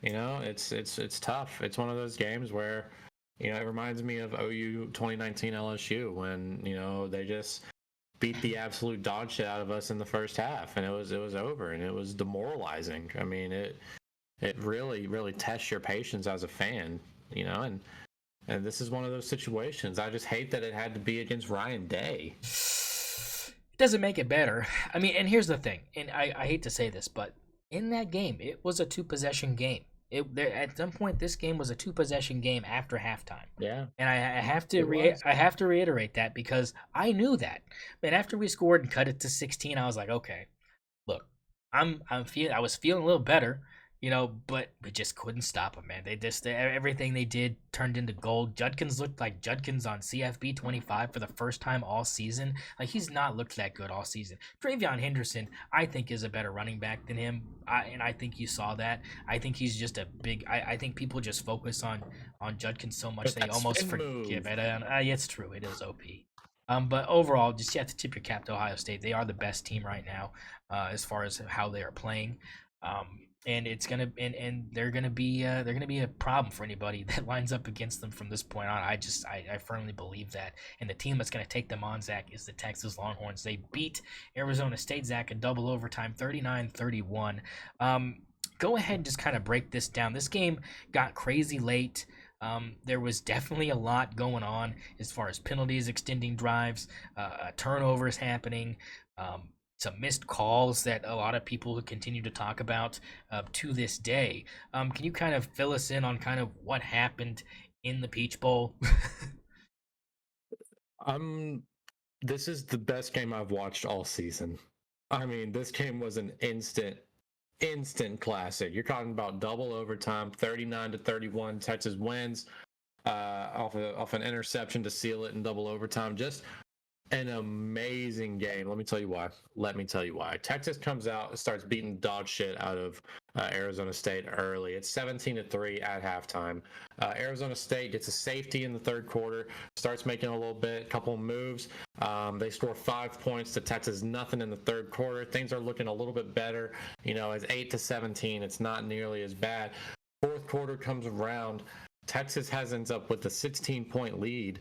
It's tough. It's one of those games where, it reminds me of OU 2019 LSU when, they just beat the absolute dog shit out of us in the first half, and it was over, and it was demoralizing. I mean, it really, really tests your patience as a fan, and this is one of those situations. I just hate that it had to be against Ryan Day. Doesn't make it better. I mean, and here's the thing, and I hate to say this, but in that game, it was a 2-possession game. At some point, this game was a 2-possession game after halftime. Yeah. And I have to reiterate that because I knew that. But after we scored and cut it to 16, I was like, okay, look, I was feeling a little better. But we just couldn't stop them, man. Everything they did turned into gold. Judkins looked like Judkins on CFB 25 for the first time all season. Like, he's not looked that good all season. Travion Henderson, I think, is a better running back than him, and I think you saw that. I think he's just a big. I think people just focus on Judkins so much they almost forget it. It's true, it is OP. But overall, just you have to tip your cap to Ohio State. They are the best team right now, as far as how they are playing. And they're gonna be a problem for anybody that lines up against them from this point on. I firmly believe that. And the team that's gonna take them on, Zach, is the Texas Longhorns. They beat Arizona State, Zach, in double overtime, 39-31. Go ahead and just kind of break this down. This game got crazy late. There was definitely a lot going on as far as penalties, extending drives, turnovers happening. Some missed calls that a lot of people continue to talk about to this day. Can you kind of fill us in on kind of what happened in the Peach Bowl? This is the best game I've watched all season. I mean, this game was an instant classic. You're talking about double overtime, 39-31. Texas wins off an interception to seal it in double overtime. Just an amazing game. Let me tell you why. Texas comes out and starts beating dog shit out of Arizona State early. It's 17-3 at halftime. Arizona State gets a safety in the third quarter, starts making a couple of moves. They score 5 points to Texas, nothing in the third quarter. Things are looking a little bit better. As 8-17, it's not nearly as bad. Fourth quarter comes around. Texas ends up with a 16-point lead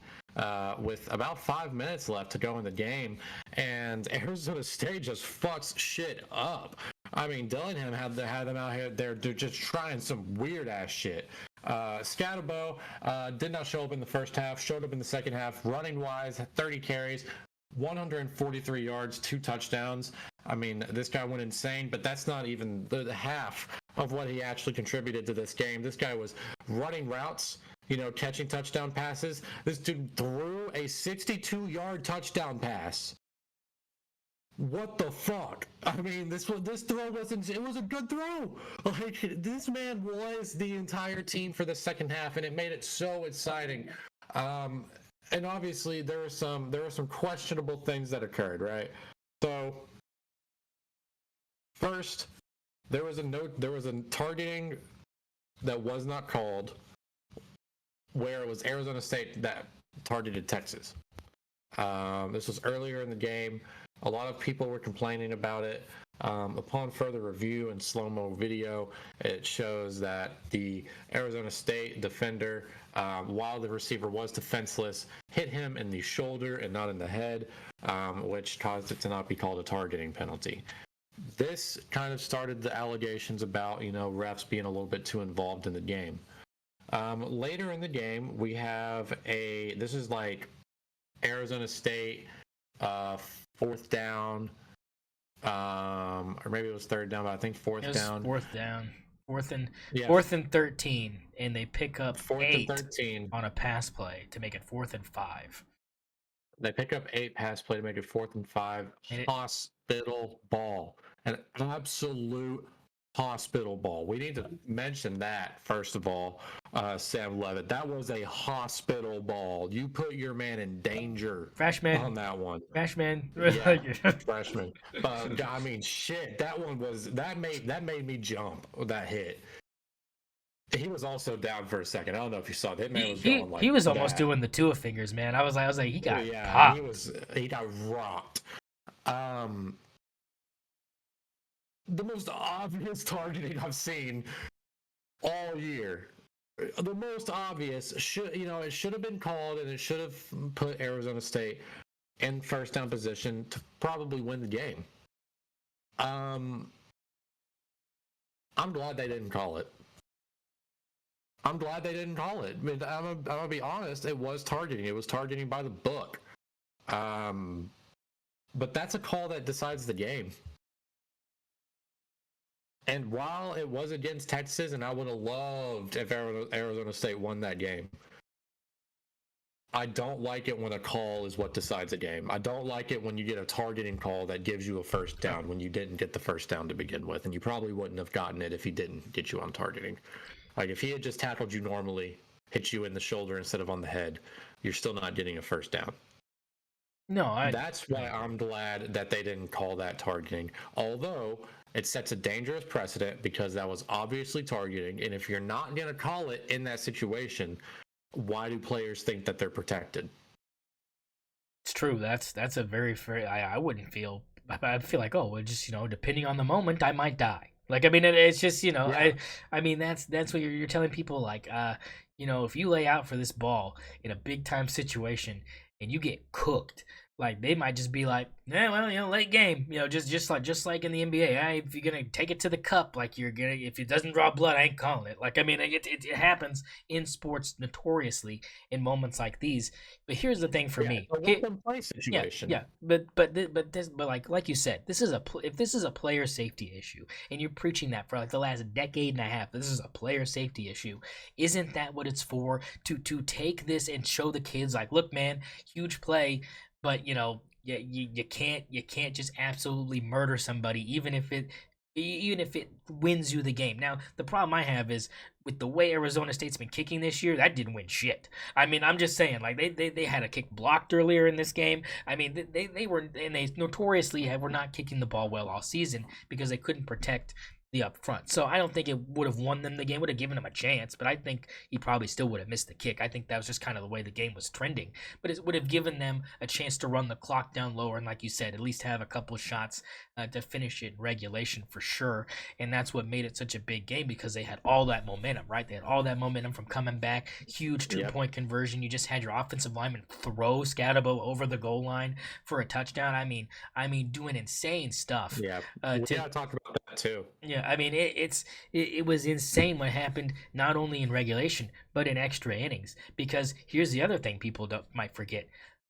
with about 5 minutes left to go in the game, and Arizona State just fucks shit up. I mean, Dillingham had them out here there just trying some weird ass shit. Scatterbo did not show up in the first half, showed up in the second half. Running wise, 30 carries, 143 yards, 2 touchdowns. I mean, this guy went insane, but that's not even the half of what he actually contributed to this game. This guy was running routes, catching touchdown passes. This dude threw a 62-yard touchdown pass. What the fuck? I mean, this throw wasn't. It was a good throw. Like, this man was the entire team for the second half, and it made it so exciting. And obviously, there were some questionable things that occurred, right? So, first, there was a targeting that was not called, where it was Arizona State that targeted Texas. This was earlier in the game. A lot of people were complaining about it. Upon further review and slow-mo video, it shows that the Arizona State defender, while the receiver was defenseless, hit him in the shoulder and not in the head, which caused it to not be called a targeting penalty. This kind of started the allegations about, refs being a little bit too involved in the game. Later in the game, we have this is like Arizona State, fourth down, or maybe it was third down, but I think fourth down. Fourth down. Fourth and 13, and they pick up 8 on a pass play to make it 4th and 5. They pick up 8 pass play to make it 4th and 5. Hospital ball. An absolute hospital ball. We need to mention that, first of all, Sam Levitt. That was a hospital ball. You put your man in danger on that one. Freshman. Yeah, freshman. I mean, shit. That made me jump, that hit. He was also down for a second. I don't know if you saw that. Man was going like he was almost doing the Tua fingers, man. I was like, he got popped. He got rocked. The most obvious targeting I've seen all year. The most obvious it should have been called, and it should have put Arizona State in first down position to probably win the game. I'm glad they didn't call it. I mean, I'm gonna be honest. It was targeting. It was targeting by the book. But that's a call that decides the game. And while it was against Texas, and I would have loved if Arizona State won that game, I don't like it when a call is what decides a game. I don't like it when you get a targeting call that gives you a first down when you didn't get the first down to begin with, and you probably wouldn't have gotten it if he didn't get you on targeting. Like, if he had just tackled you normally, hit you in the shoulder instead of on the head, you're still not getting a first down. That's why I'm glad that they didn't call that targeting. Although it sets a dangerous precedent because that was obviously targeting, and if you're not going to call it in that situation, why do players think that they're protected? It's true. That's a very fair. I wouldn't feel. I feel like, just depending on the moment, I might die. Like, I mean, it's just Yeah. I mean, that's what you're telling people. Like, if you lay out for this ball in a big time situation and you get cooked, like, they might just be like, late game, just like in the NBA. If you're gonna take it to the cup, like, if it doesn't draw blood, I ain't calling it. Like, I mean, it happens in sports notoriously in moments like these. But here's the thing for me. It's a play situation. Yeah. But like you said, if this is a player safety issue, and you're preaching that for like the last decade and a half, this is a player safety issue. Isn't that what it's for? To take this and show the kids, like, look, man, huge play. But you can't just absolutely murder somebody, even if it wins you the game. Now, the problem I have is with the way Arizona State's been kicking this year, that didn't win shit. I mean, I'm just saying, like, they had a kick blocked earlier in this game. I mean, they notoriously were not kicking the ball well all season because they couldn't protect the up front. So I don't think it would have won them the game, would have given him a chance, but I think he probably still would have missed the kick. I think that was just kind of the way the game was trending, but it would have given them a chance to run the clock down lower and, like you said, at least have a couple of shots to finish it in regulation for sure. And that's what made it such a big game, because they had all that momentum, right? They had all that momentum from coming back, huge two-point conversion. You just had your offensive lineman throw Scatabo over the goal line for a touchdown. I mean, doing insane stuff. Yeah, we gotta talk about that too. Yeah, I mean, it was insane what happened, not only in regulation but in extra innings. Because here's the other thing people might forget: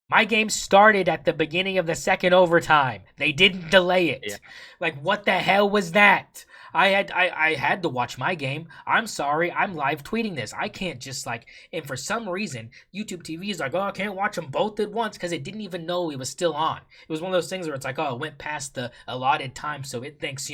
my game started at the beginning of the second overtime. They didn't delay it. Yeah. Like, what the hell was that? I had to watch my game. I'm sorry, I'm live tweeting this. I can't just and for some reason, YouTube TV is like, I can't watch them both at once because it didn't even know it was still on. It was one of those things where it's like, it went past the allotted time, so it thinks,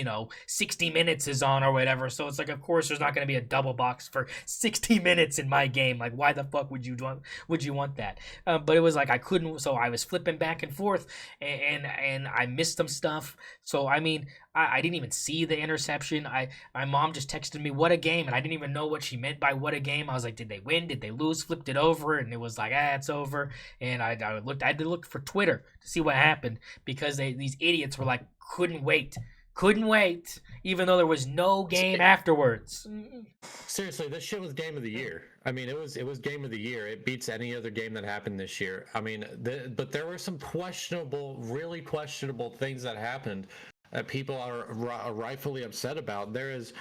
60 minutes is on or whatever. So it's like, of course, there's not going to be a double box for 60 minutes in my game. Like, why the fuck would you want that? But it was like I couldn't, so I was flipping back and forth, and I missed some stuff. So, I mean, I didn't even see the interception. My mom just texted me, what a game, and I didn't even know what she meant by what a game. I was like, did they win? Did they lose? Flipped it over, and it was like, it's over. And I had to look for Twitter to see what happened, because these idiots were like, couldn't wait Couldn't wait, even though there was no game afterwards. Seriously, this shit was game of the year. I mean, it was game of the year. It beats any other game that happened this year. I mean, but there were some really questionable things that happened that people are rightfully upset about. There is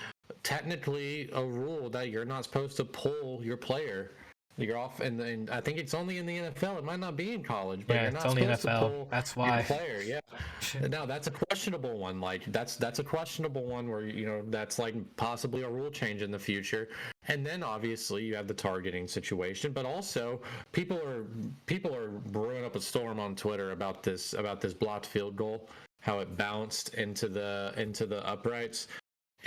technically a rule that you're not supposed to pull your player. You're off, and I think it's only in the NFL. It might not be in college, but you're not it's only supposed NFL. to pull That's why. your player. Yeah. Now that's a questionable one. Like that's a questionable one where that's like possibly a rule change in the future. And then obviously you have the targeting situation, but also people are brewing up a storm on Twitter about this blocked field goal, how it bounced into the uprights.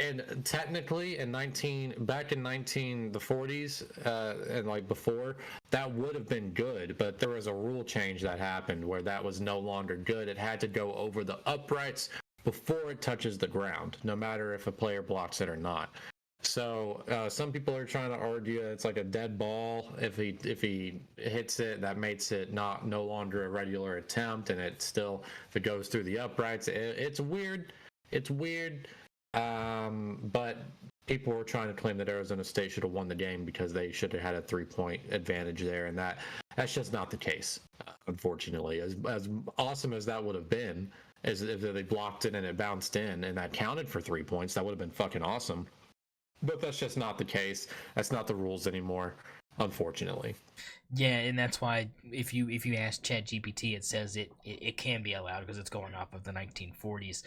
And technically, the 40s, and like before, that would have been good, but there was a rule change that happened where that was no longer good. It had to go over the uprights before it touches the ground, no matter if a player blocks it or not. So some people are trying to argue it's like a dead ball. If he hits it, that makes it no longer a regular attempt, and it still, if it goes through the uprights, it's weird. It's weird. But people were trying to claim that Arizona State should have won the game because they should have had a 3-point advantage there, and that's just not the case, unfortunately. As awesome as that would have been, as if they blocked it and it bounced in and that counted for 3 points, that would have been fucking awesome. But that's just not the case. That's not the rules anymore, unfortunately. Yeah, and that's why if you ask ChatGPT, it says it can be allowed because it's going off of the 1940s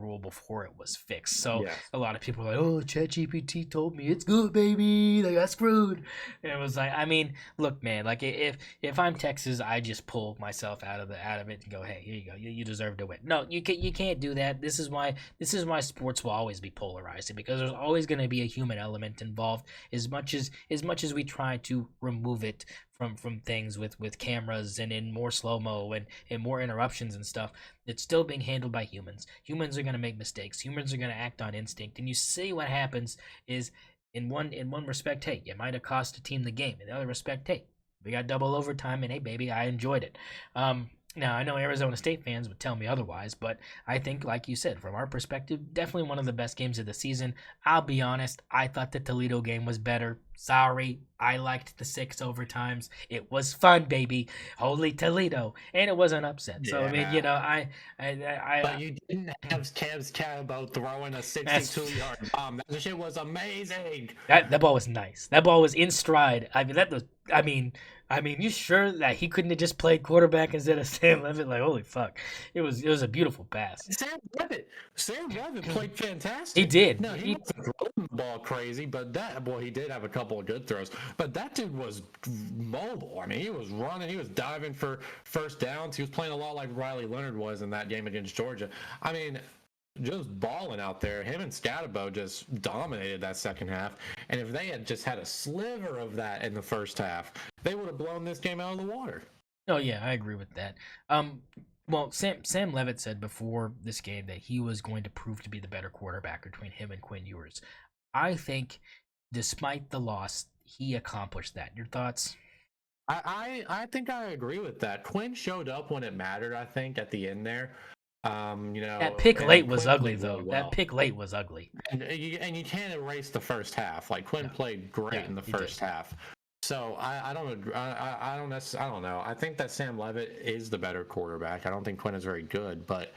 rule before it was fixed. So A lot of people are like, "Oh, ChatGPT told me it's good, baby. They got screwed." And it was like, I mean, look, man, like if I'm Texas, I just pull myself out of it and go, "Hey, here you go. You deserve to win." No, you can't do that. This is why sports will always be polarizing, because there's always going to be a human element involved. As much as we try to remove it from things with cameras and in more slow-mo and more interruptions and stuff, it's still being handled by humans. Humans are going to make mistakes. Humans are going to act on instinct. And you see what happens is, in one respect, hey, it might have cost a team the game. In the other respect, hey, we got double overtime, and hey, baby, I enjoyed it. Now, I know Arizona State fans would tell me otherwise, but I think, like you said, from our perspective, definitely one of the best games of the season. I'll be honest, I thought the Toledo game was better. Sorry, I liked the 6 overtimes. It was fun, baby. Holy Toledo. And it was an upset. So, I mean, I But you didn't have Cavs Cabot throwing a 62-yard bomb. That shit was amazing. That ball was nice. That ball was in stride. I mean, you sure that he couldn't have just played quarterback instead of Sam Levitt? Like, holy fuck. It was a beautiful pass. Sam Levitt played fantastic. He did. No, he wasn't throwing the ball crazy, but he did have a couple of good throws. But that dude was mobile. I mean, he was running. He was diving for first downs. He was playing a lot like Riley Leonard was in that game against Georgia. I mean, just balling out there. Him and Scatterbo just dominated that second half. And if they had just had a sliver of that in the first half, they would have blown this game out of the water. Oh, yeah, I agree with that. Well, Sam Levitt said before this game that he was going to prove to be the better quarterback between him and Quinn Ewers. I think, despite the loss, he accomplished that. Your thoughts? I think I agree with that. Quinn showed up when it mattered, I think, at the end there. That pick late was ugly, though. Well. That pick late was ugly. And you can't erase the first half. Like, Quinn played great in the first half. So I don't know. I think that Sam Levitt is the better quarterback. I don't think Quinn is very good, but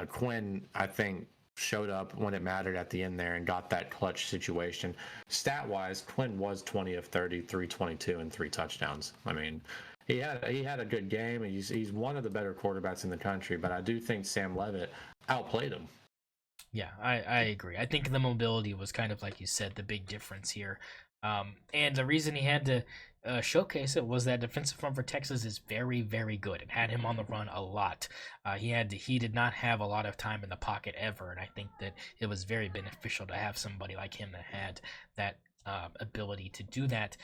Quinn, I think, showed up when it mattered at the end there and got that clutch situation. Stat-wise, Quinn was 20 of 30, 322, and 3 touchdowns. I mean, he had a good game. He's one of the better quarterbacks in the country, but I do think Sam Levitt outplayed him. Yeah, I agree. I think the mobility was kind of, like you said, the big difference here. And the reason he had to showcase it was that defensive front for Texas is very, very good. It had him on the run a lot. He did not have a lot of time in the pocket ever, and I think that it was very beneficial to have somebody like him that had that ability to do that.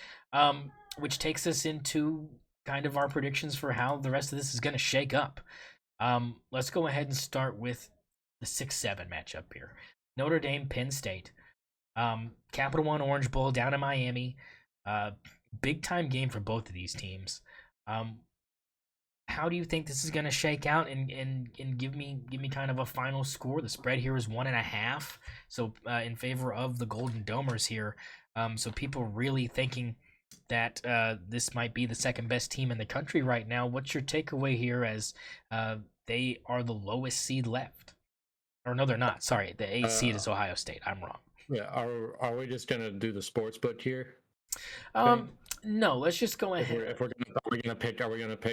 Which takes us into kind of our predictions for how the rest of this is going to shake up. Let's go ahead and start with the 6-7 matchup here. Notre Dame, Penn State. Capital One Orange Bowl down in Miami. Big time game for both of these teams. how do you think this is going to shake out? And give me kind of a final score. The spread here is 1.5, so in favor of the Golden Domers here. So people really thinking that this might be the second best team in the country right now. What's your takeaway here as they are the lowest seed left? Or no, they're not. Sorry, the 8th seed is Ohio State. I'm wrong. Yeah, are we just gonna do the sports book here? No, let's just go ahead. Are we gonna pick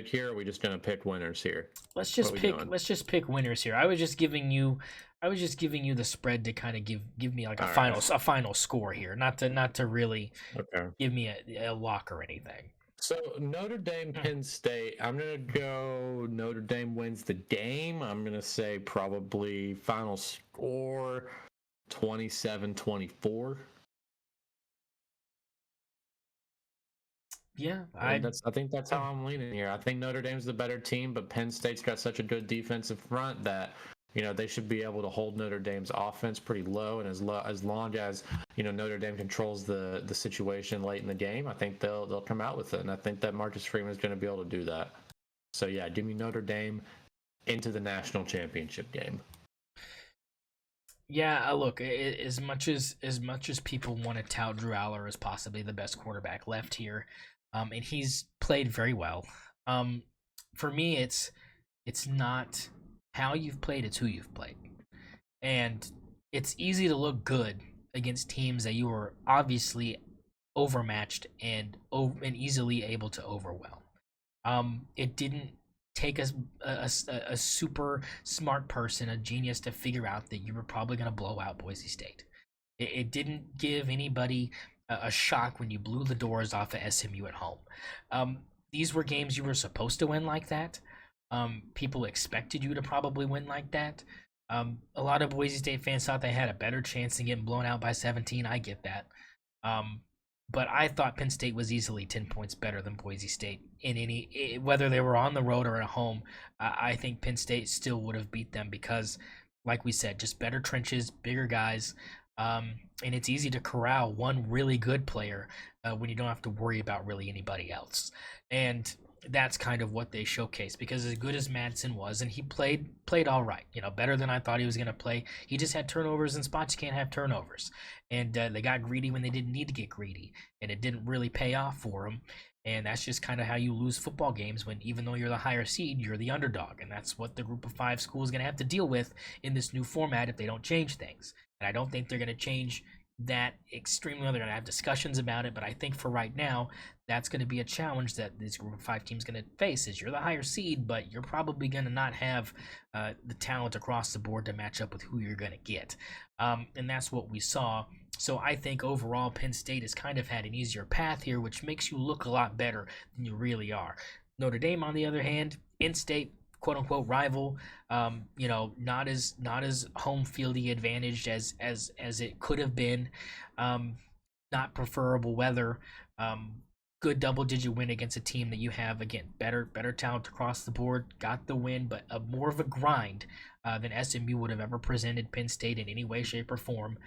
here? Or are we just gonna pick winners here? Let's just pick winners here. I was just giving you the spread to kind of give me like a final score here, not to really give me a lock or anything. So Notre Dame, Penn State. I'm gonna go Notre Dame wins the game. I'm gonna say probably final score 27-24. Yeah, I think that's how I'm leaning here. I think Notre Dame's the better team, but Penn State's got such a good defensive front that they should be able to hold Notre Dame's offense pretty low, and as long as Notre Dame controls the situation late in the game, I think they'll come out with it, and I think that Marcus Freeman is going to be able to do that. So yeah, give me Notre Dame into the national championship game. Yeah, look, as much as people want to tout Drew Allar as possibly the best quarterback left here, and he's played very well. For me, it's not how you've played, it's who you've played. And it's easy to look good against teams that you were obviously overmatched and easily able to overwhelm. It didn't take a super smart person, a genius, to figure out that you were probably going to blow out Boise State. It didn't give anybody a shock when you blew the doors off of SMU at home. These were games you were supposed to win like that. People expected you to probably win like that. A lot of Boise State fans thought they had a better chance than getting blown out by 17. I get that. But I thought Penn State was easily 10 points better than Boise State whether they were on the road or at home. I think Penn State still would have beat them because, like we said, just better trenches, bigger guys, and it's easy to corral one really good player when you don't have to worry about really anybody else. And that's kind of what they showcased, because as good as Madsen was, and he played all right, better than I thought he was going to play. He just had turnovers in spots you can't have turnovers, and they got greedy when they didn't need to get greedy, and it didn't really pay off for them. And that's just kind of how you lose football games, when even though you're the higher seed, you're the underdog, and that's what the group of 5 school is going to have to deal with in this new format if they don't change things. And I don't think they're going to change that extremely well. They're going to have discussions about it, but I think for right now, that's going to be a challenge that this group of 5 teams going to face. Is you're the higher seed, but you're probably going to not have the talent across the board to match up with who you're going to get, and that's what we saw. So I think overall Penn State has kind of had an easier path here, which makes you look a lot better than you really are. Notre Dame, on the other hand, in-state quote-unquote rival, not as home fieldy advantaged as it could have been, not preferable weather, good double-digit win against a team that you have, again, better talent across the board, got the win, but more of a grind than SMU would have ever presented Penn State in any way, shape, or form.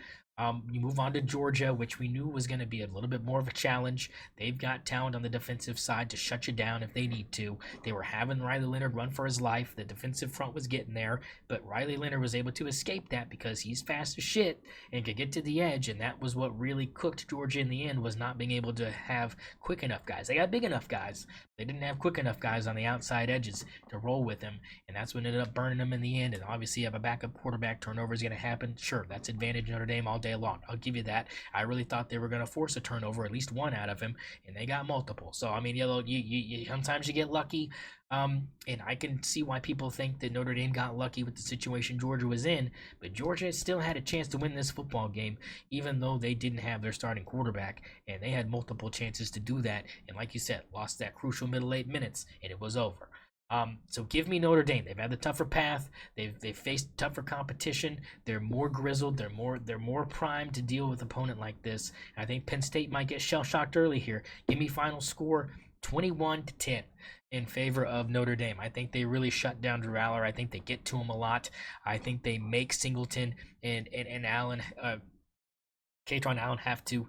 You move on to Georgia, which we knew was going to be a little bit more of a challenge. They've got talent on the defensive side to shut you down if they need to. They were having Riley Leonard run for his life. The defensive front was getting there, but Riley Leonard was able to escape that because he's fast as shit and could get to the edge, and that was what really cooked Georgia in the end, was not being able to have quick enough guys. They got big enough guys. They didn't have quick enough guys on the outside edges to roll with him, and that's what ended up burning them in the end. And obviously you have a backup quarterback, turnover is going to happen. Sure, that's advantage Notre Dame all day long. I'll give you that. I really thought they were going to force a turnover, at least one out of him, and they got multiple. So, I mean, you sometimes you get lucky, and I can see why people think that Notre Dame got lucky with the situation Georgia was in, but Georgia still had a chance to win this football game, even though they didn't have their starting quarterback, and they had multiple chances to do that, and like you said, lost that crucial middle 8 minutes, and it was over. So give me Notre Dame. They've had the tougher path. They've faced tougher competition. They're more grizzled. They're more primed to deal with an opponent like this. I think Penn State might get shell-shocked early here. Give me final score 21-10 in favor of Notre Dame. I think they really shut down Drew Allar. I think they get to him a lot. I think they make Singleton and Allen Katron Allen have to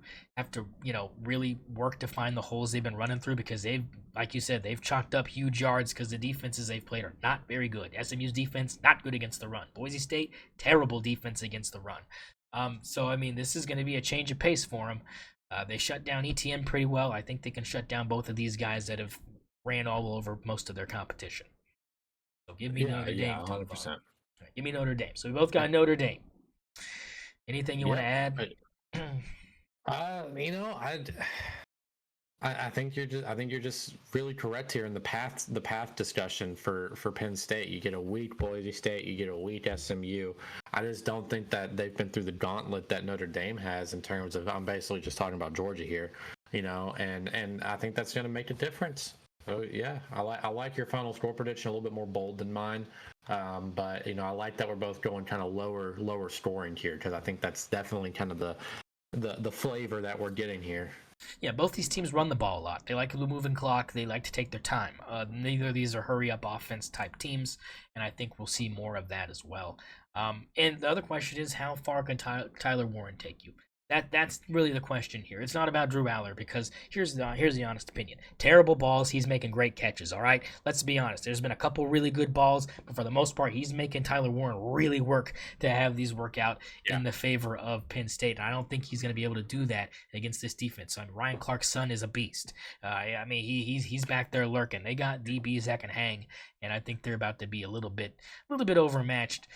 really work to find the holes they've been running through, because they've, like you said, they've chalked up huge yards because the defenses they've played are not very good. SMU's defense, not good against the run. Boise State, terrible defense against the run. So I mean, this is going to be a change of pace for them. They shut down ETN pretty well. I think they can shut down both of these guys that have ran all over most of their competition. So give me Notre Dame. 100%. Give me Notre Dame. So we both got Notre Dame. Anything you want to add? I think you're just really correct here in the path discussion for Penn State. You get a weak Boise State, you get a weak SMU. I just don't think that they've been through the gauntlet that Notre Dame has in terms of, I'm basically just talking about Georgia here, and I think that's going to make a difference. So yeah, I like your final score prediction a little bit more bold than mine, but I like that we're both going kind of lower scoring here, because I think that's definitely kind of the flavor that we're getting here. Yeah, both these teams run the ball a lot. They like the moving clock. They like to take their time. Neither of these are hurry-up offense type teams, and I think we'll see more of that as well. And the other question is, how far can Tyler Warren take you? That's really the question here. It's not about Drew Allar, because here's the honest opinion. Terrible balls, he's making great catches, all right? Let's be honest. There's been a couple really good balls, but for the most part, he's making Tyler Warren really work to have these work out in the favor of Penn State. And I don't think he's going to be able to do that against this defense. I mean, Ryan Clark's son is a beast. I mean, he's back there lurking. They got DBs that can hang, and I think they're about to be a little bit overmatched.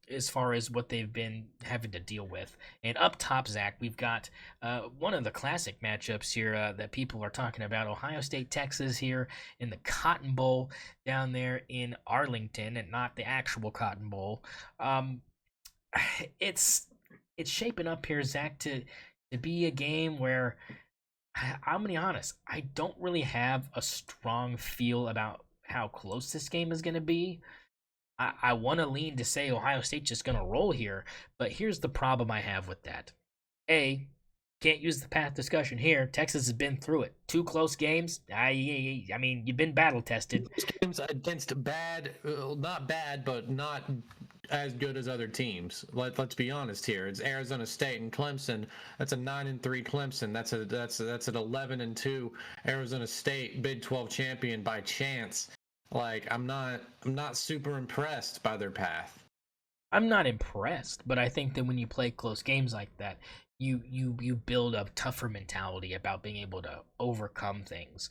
As far as what they've been having to deal with. And up top, Zach, we've got one of the classic matchups here that people are talking about. Ohio State, Texas here in the Cotton Bowl down there in Arlington, and not the actual Cotton Bowl. It's shaping up here, Zach, to be a game where, I'm going to be honest, I don't really have a strong feel about how close this game is going to be. I want to lean to say Ohio State's just going to roll here, but here's the problem I have with that. A, can't use the path discussion here. Texas has been through it. 2 close games. I mean, you've been battle tested. Games against not bad, but not as good as other teams. Let's be honest here. It's Arizona State and Clemson. That's a 9-3 Clemson. That's an 11-2 Arizona State Big 12 champion by chance. Like, I'm not super impressed by their path. I'm not impressed, but I think that when you play close games like that, you build a tougher mentality about being able to overcome things.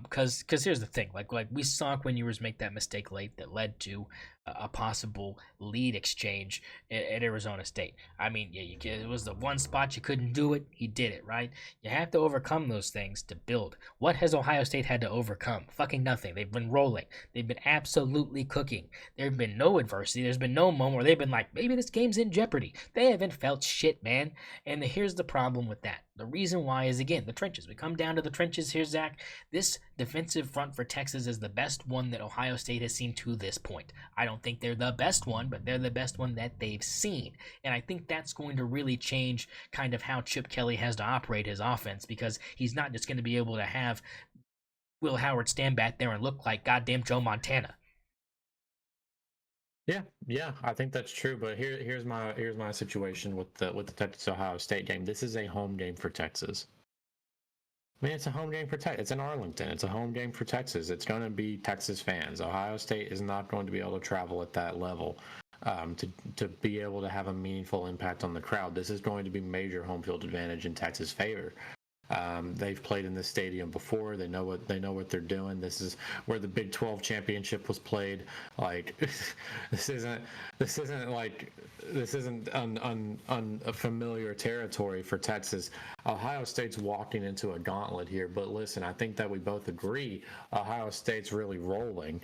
Because here's the thing, like we saw Quinn Ewers make that mistake late that led to a possible lead exchange at Arizona State. I mean, yeah, it was the one spot you couldn't do it. He did it, right? You have to overcome those things to build. What has Ohio State had to overcome? Fucking nothing. They've been rolling. They've been absolutely cooking. There's been no adversity. There's been no moment where they've been like, maybe this game's in jeopardy. They haven't felt shit, man. And here's the problem with that. The reason why is, again, the trenches. We come down to the trenches here, Zach. This defensive front for Texas is the best one that Ohio State has seen to this point. I don't think they're the best one, but they're the best one that they've seen. And I think that's going to really change kind of how Chip Kelly has to operate his offense, because he's not just going to be able to have Will Howard stand back there and look like goddamn Joe Montana. Yeah, I think that's true. But here's my situation with the Texas Ohio State game. This is a home game for Texas. I mean, it's a home game for Texas. It's in Arlington. It's a home game for Texas. It's going to be Texas fans. Ohio State is not going to be able to travel at that level to be able to have a meaningful impact on the crowd. This is going to be major home field advantage in Texas' favor. They've played in this stadium before. They know what they're doing. This is where the Big 12 championship was played. Like, this isn't unfamiliar territory for Texas. Ohio State's walking into a gauntlet here. But listen, I think that we both agree Ohio State's really rolling.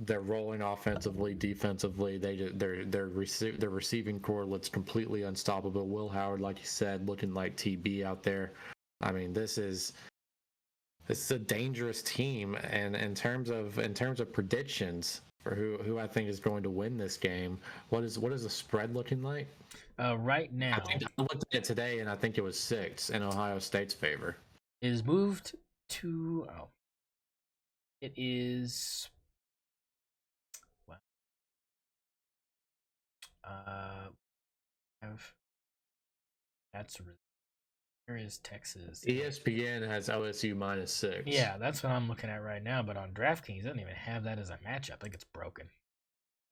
They're rolling offensively, defensively. Their receiving core looks completely unstoppable. Will Howard, like you said, looking like TB out there. I mean, this is a dangerous team. And in terms of predictions for who I think is going to win this game, what is the spread looking like? Right now, I looked at it today, and I think it was 6 in Ohio State's favor. It is moved to it is. That's really, where is Texas? ESPN has OSU -6. Yeah, that's what I'm looking at right now. But on DraftKings, it doesn't even have that as a matchup. I think it's broken.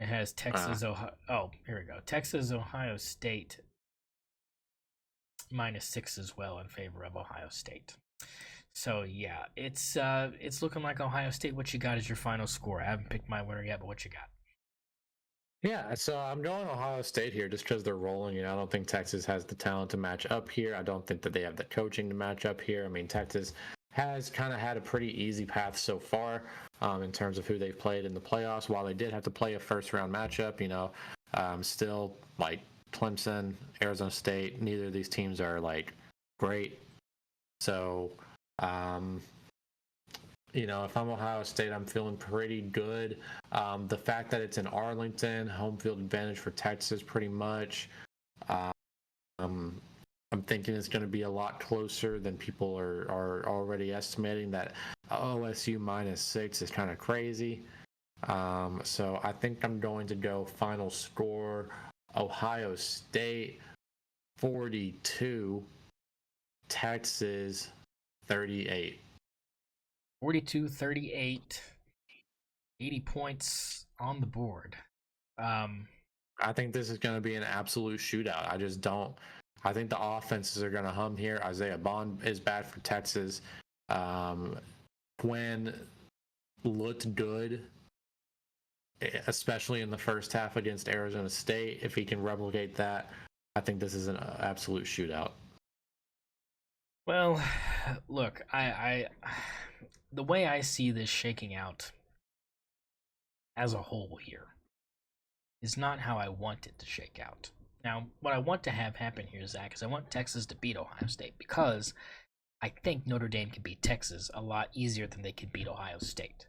It has Texas, Ohio. Oh, here we go. Texas, Ohio State -6 as well in favor of Ohio State. So yeah, it's looking like Ohio State. What you got is your final score. I haven't picked my winner yet, but what you got? Yeah, so I'm going Ohio State here just because they're rolling. I don't think Texas has the talent to match up here. I don't think that they have the coaching to match up here. I mean, Texas has kind of had a pretty easy path so far in terms of who they've played in the playoffs. While they did have to play a first-round matchup, still like Clemson, Arizona State, neither of these teams are like great. So, if I'm Ohio State, I'm feeling pretty good. The fact that it's in Arlington, home field advantage for Texas pretty much. I'm thinking it's going to be a lot closer than people are already estimating. That OSU -6 is kind of crazy. So I think I'm going to go final score Ohio State 42, Texas 38. 42-38, 80 points on the board. I think this is going to be an absolute shootout. I think the offenses are going to hum here. Isaiah Bond is bad for Texas. Quinn looked good, especially in the first half against Arizona State. If he can replicate that, I think this is an absolute shootout. Well, look, I the way I see this shaking out as a whole here is not how I want it to shake out. Now, what I want to have happen here, Zach, is I want Texas to beat Ohio State because I think Notre Dame can beat Texas a lot easier than they could beat Ohio State.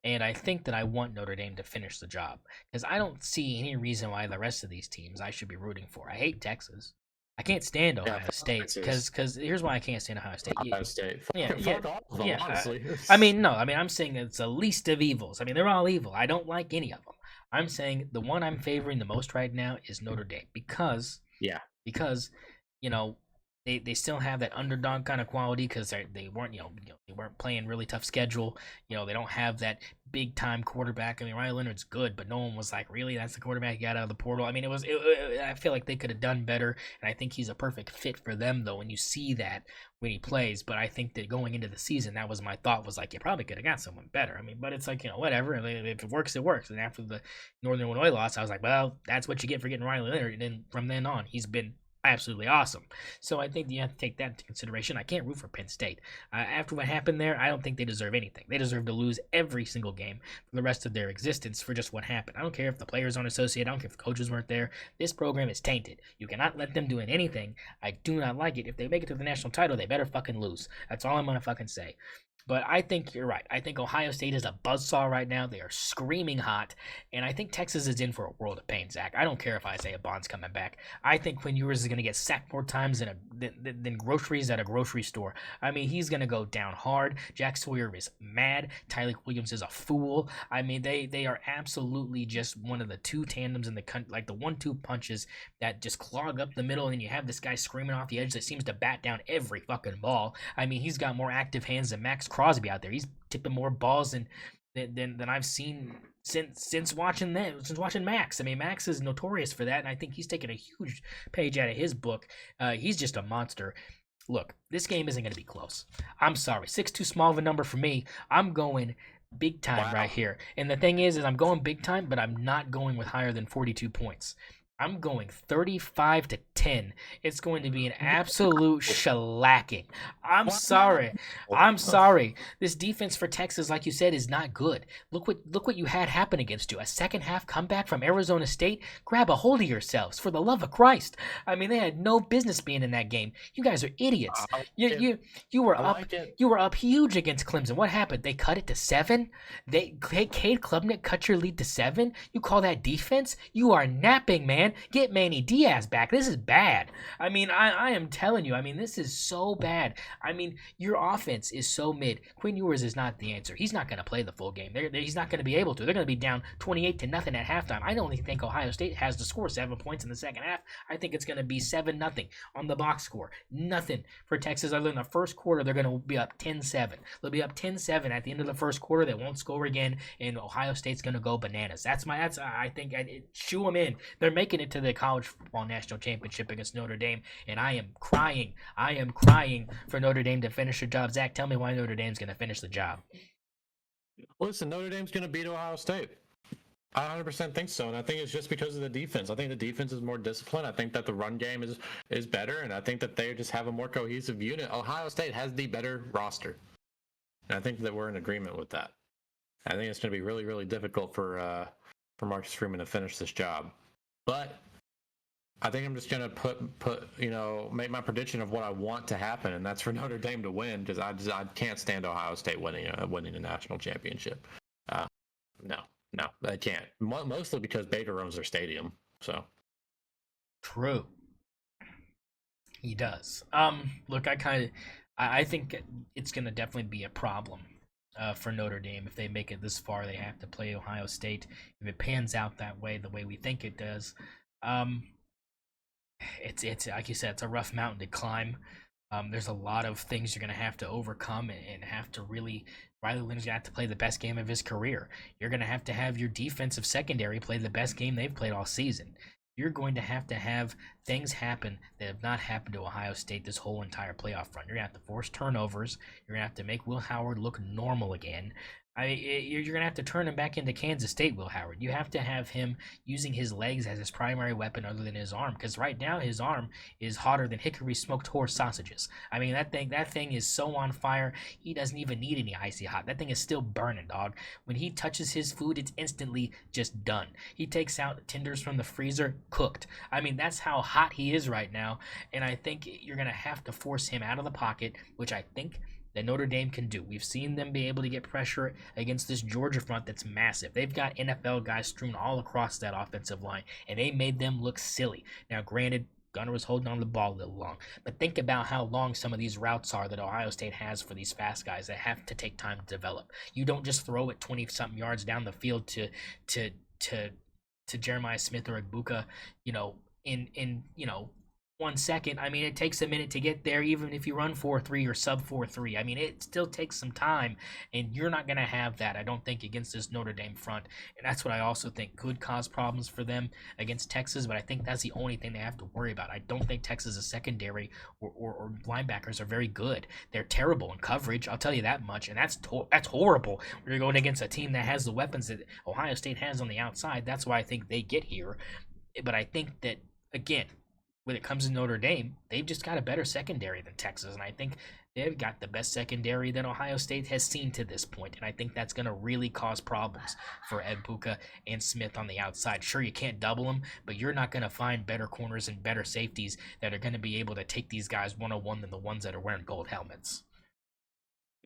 And I think that I want Notre Dame to finish the job because I don't see any reason why the rest of these teams I should be rooting for. I hate Texas. I can't stand Ohio State because here's why I can't stand Ohio State. Ohio State. Fuck all of them, honestly. I'm saying it's the least of evils. I mean, they're all evil. I don't like any of them. I'm saying the one I'm favoring the most right now is Notre Dame because they still have that underdog kind of quality because they weren't playing really tough schedule. They don't have that big time quarterback. I mean, Riley Leonard's good, but no one was like, really, that's the quarterback you got out of the portal. I mean, I feel like they could have done better, and I think he's a perfect fit for them though. When you see that when he plays, but I think that going into the season, that was my thought, was like, you probably could have got someone better. I mean, but it's like, whatever. If it works, it works. And after the Northern Illinois loss, I was like, well, that's what you get for getting Riley Leonard. And then from then on, he's been absolutely awesome. So I think you have to take that into consideration. I can't root for Penn State. After what happened there, I don't think they deserve anything. They deserve to lose every single game for the rest of their existence for just what happened. I don't care if the players aren't associated. I don't care if the coaches weren't there. This program is tainted. You cannot let them do anything. I do not like it. If they make it to the national title, they better fucking lose. That's all I'm going to fucking say. But I think you're right. I think Ohio State is a buzzsaw right now. They are screaming hot. And I think Texas is in for a world of pain, Zach. I don't care if Isaiah Bond's coming back. I think Quinn Ewers is going to get sacked more times than groceries at a grocery store. I mean, he's going to go down hard. Jack Sawyer is mad. Tyler Williams is a fool. I mean, they are absolutely just one of the two tandems in the country, like the 1-2 punches that just clog up the middle, and then you have this guy screaming off the edge that seems to bat down every fucking ball. I mean, he's got more active hands than Max Crosby out there. He's tipping more balls than I've seen since watching Max. I mean, Max is notorious for that, and I think he's taken a huge page out of his book. He's just a monster. Look, this game isn't going to be close. I'm sorry. 6-2 small of a number for me. I'm going big time right here. And the thing is I'm going big time, but I'm not going with higher than 42 points. I'm going 35-10. It's going to be an absolute shellacking. I'm sorry. This defense for Texas, like you said, is not good. Look what you had happen against you. A second half comeback from Arizona State. Grab a hold of yourselves, for the love of Christ. I mean, they had no business being in that game. You guys are idiots. You were up huge against Clemson. What happened? They cut it to 7. Cade Klubnik cut your lead to 7. You call that defense? You are napping, man. man. Get Manny Diaz back. This is bad. I mean, I am telling you, I mean, this is so bad. I mean, your offense is so mid. Quinn Ewers is not the answer. He's not going to play the full game. He's not going to be able to. They're going to be down 28-0 at halftime. I don't even think Ohio State has to score 7 points in the second half. I think it's going to be 7-0 on the box score. Nothing for Texas other than the first quarter. They're going to be up 10-7. They'll be up 10-7 at the end of the first quarter. They won't score again, and Ohio State's going to go bananas. I think shoo them in. They're making it to the college football national championship against Notre Dame, and I am crying. I am crying for Notre Dame to finish the job. Zach, tell me why Notre Dame's going to finish the job. Listen, Notre Dame's going to beat Ohio State. I 100% think so, and I think it's just because of the defense. I think the defense is more disciplined. I think that the run game is better, and I think that they just have a more cohesive unit. Ohio State has the better roster, and I think that we're in agreement with that. I think it's going to be really, really difficult for Marcus Freeman to finish this job. But I think I'm just going to make my prediction of what I want to happen, and that's for Notre Dame to win, because I can't stand Ohio State winning a national championship. No, I can't. Mostly because Bader owns their stadium. So true, he does. Look, I think it's going to definitely be a problem for Notre Dame. If they make it this far, they have to play Ohio State. If it pans out that way, the way we think it does, it's like you said, it's a rough mountain to climb. There's a lot of things you're going to have to overcome and have to really. Riley Leonard's going to have to play the best game of his career. You're going to have your defensive secondary play the best game they've played all season. You're going to have things happen that have not happened to Ohio State this whole entire playoff run. You're going to have to force turnovers. You're going to have to make Will Howard look normal again. You're going to have to turn him back into Kansas State, Will Howard. You have to have him using his legs as his primary weapon other than his arm, because right now his arm is hotter than hickory smoked horse sausages. I mean, that thing is so on fire, he doesn't even need any icy hot. That thing is still burning, dog. When he touches his food, it's instantly just done. He takes out tenders from the freezer, cooked. I mean, that's how hot he is right now, and I think you're going to have to force him out of the pocket, which I think that Notre Dame can do. We've seen them be able to get pressure against this Georgia front that's massive. They've got NFL guys strewn all across that offensive line, and they made them look silly. Now, granted, Gunner was holding on to the ball a little long, but think about how long some of these routes are that Ohio State has for these fast guys that have to take time to develop. You don't just throw it 20-something yards down the field to Jeremiah Smith or Egbuka, in 1 second. I mean, it takes a minute to get there, even if you run 4.3 or sub 4.3. I mean, it still takes some time, and you're not going to have that, I don't think, against this Notre Dame front. And that's what I also think could cause problems for them against Texas, but I think that's the only thing they have to worry about. I don't think Texas' secondary or linebackers are very good. They're terrible in coverage, I'll tell you that much, and that's horrible. You're going against a team that has the weapons that Ohio State has on the outside. That's why I think they get here. But I think that, again, when it comes to Notre Dame, they've just got a better secondary than Texas, and I think they've got the best secondary that Ohio State has seen to this point, and I think that's going to really cause problems for Egbuka and Smith on the outside. Sure, you can't double them, but you're not going to find better corners and better safeties that are going to be able to take these guys one-on-one than the ones that are wearing gold helmets.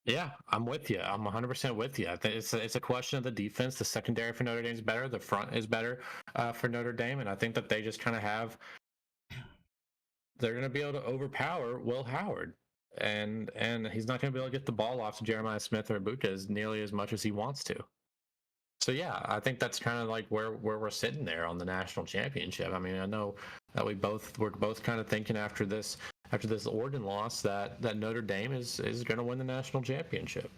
Yeah, I'm with you. I'm 100% with you. I think it's a question of the defense. The secondary for Notre Dame is better. The front is better for Notre Dame, and I think that they just kind of they're going to be able to overpower Will Howard, and he's not going to be able to get the ball off to Jeremiah Smith or Egbuka as nearly as much as he wants to. So yeah, I think that's kind of like where we're sitting there on the national championship. I mean, I know that we're both kind of thinking after this Oregon loss that Notre Dame is going to win the national championship.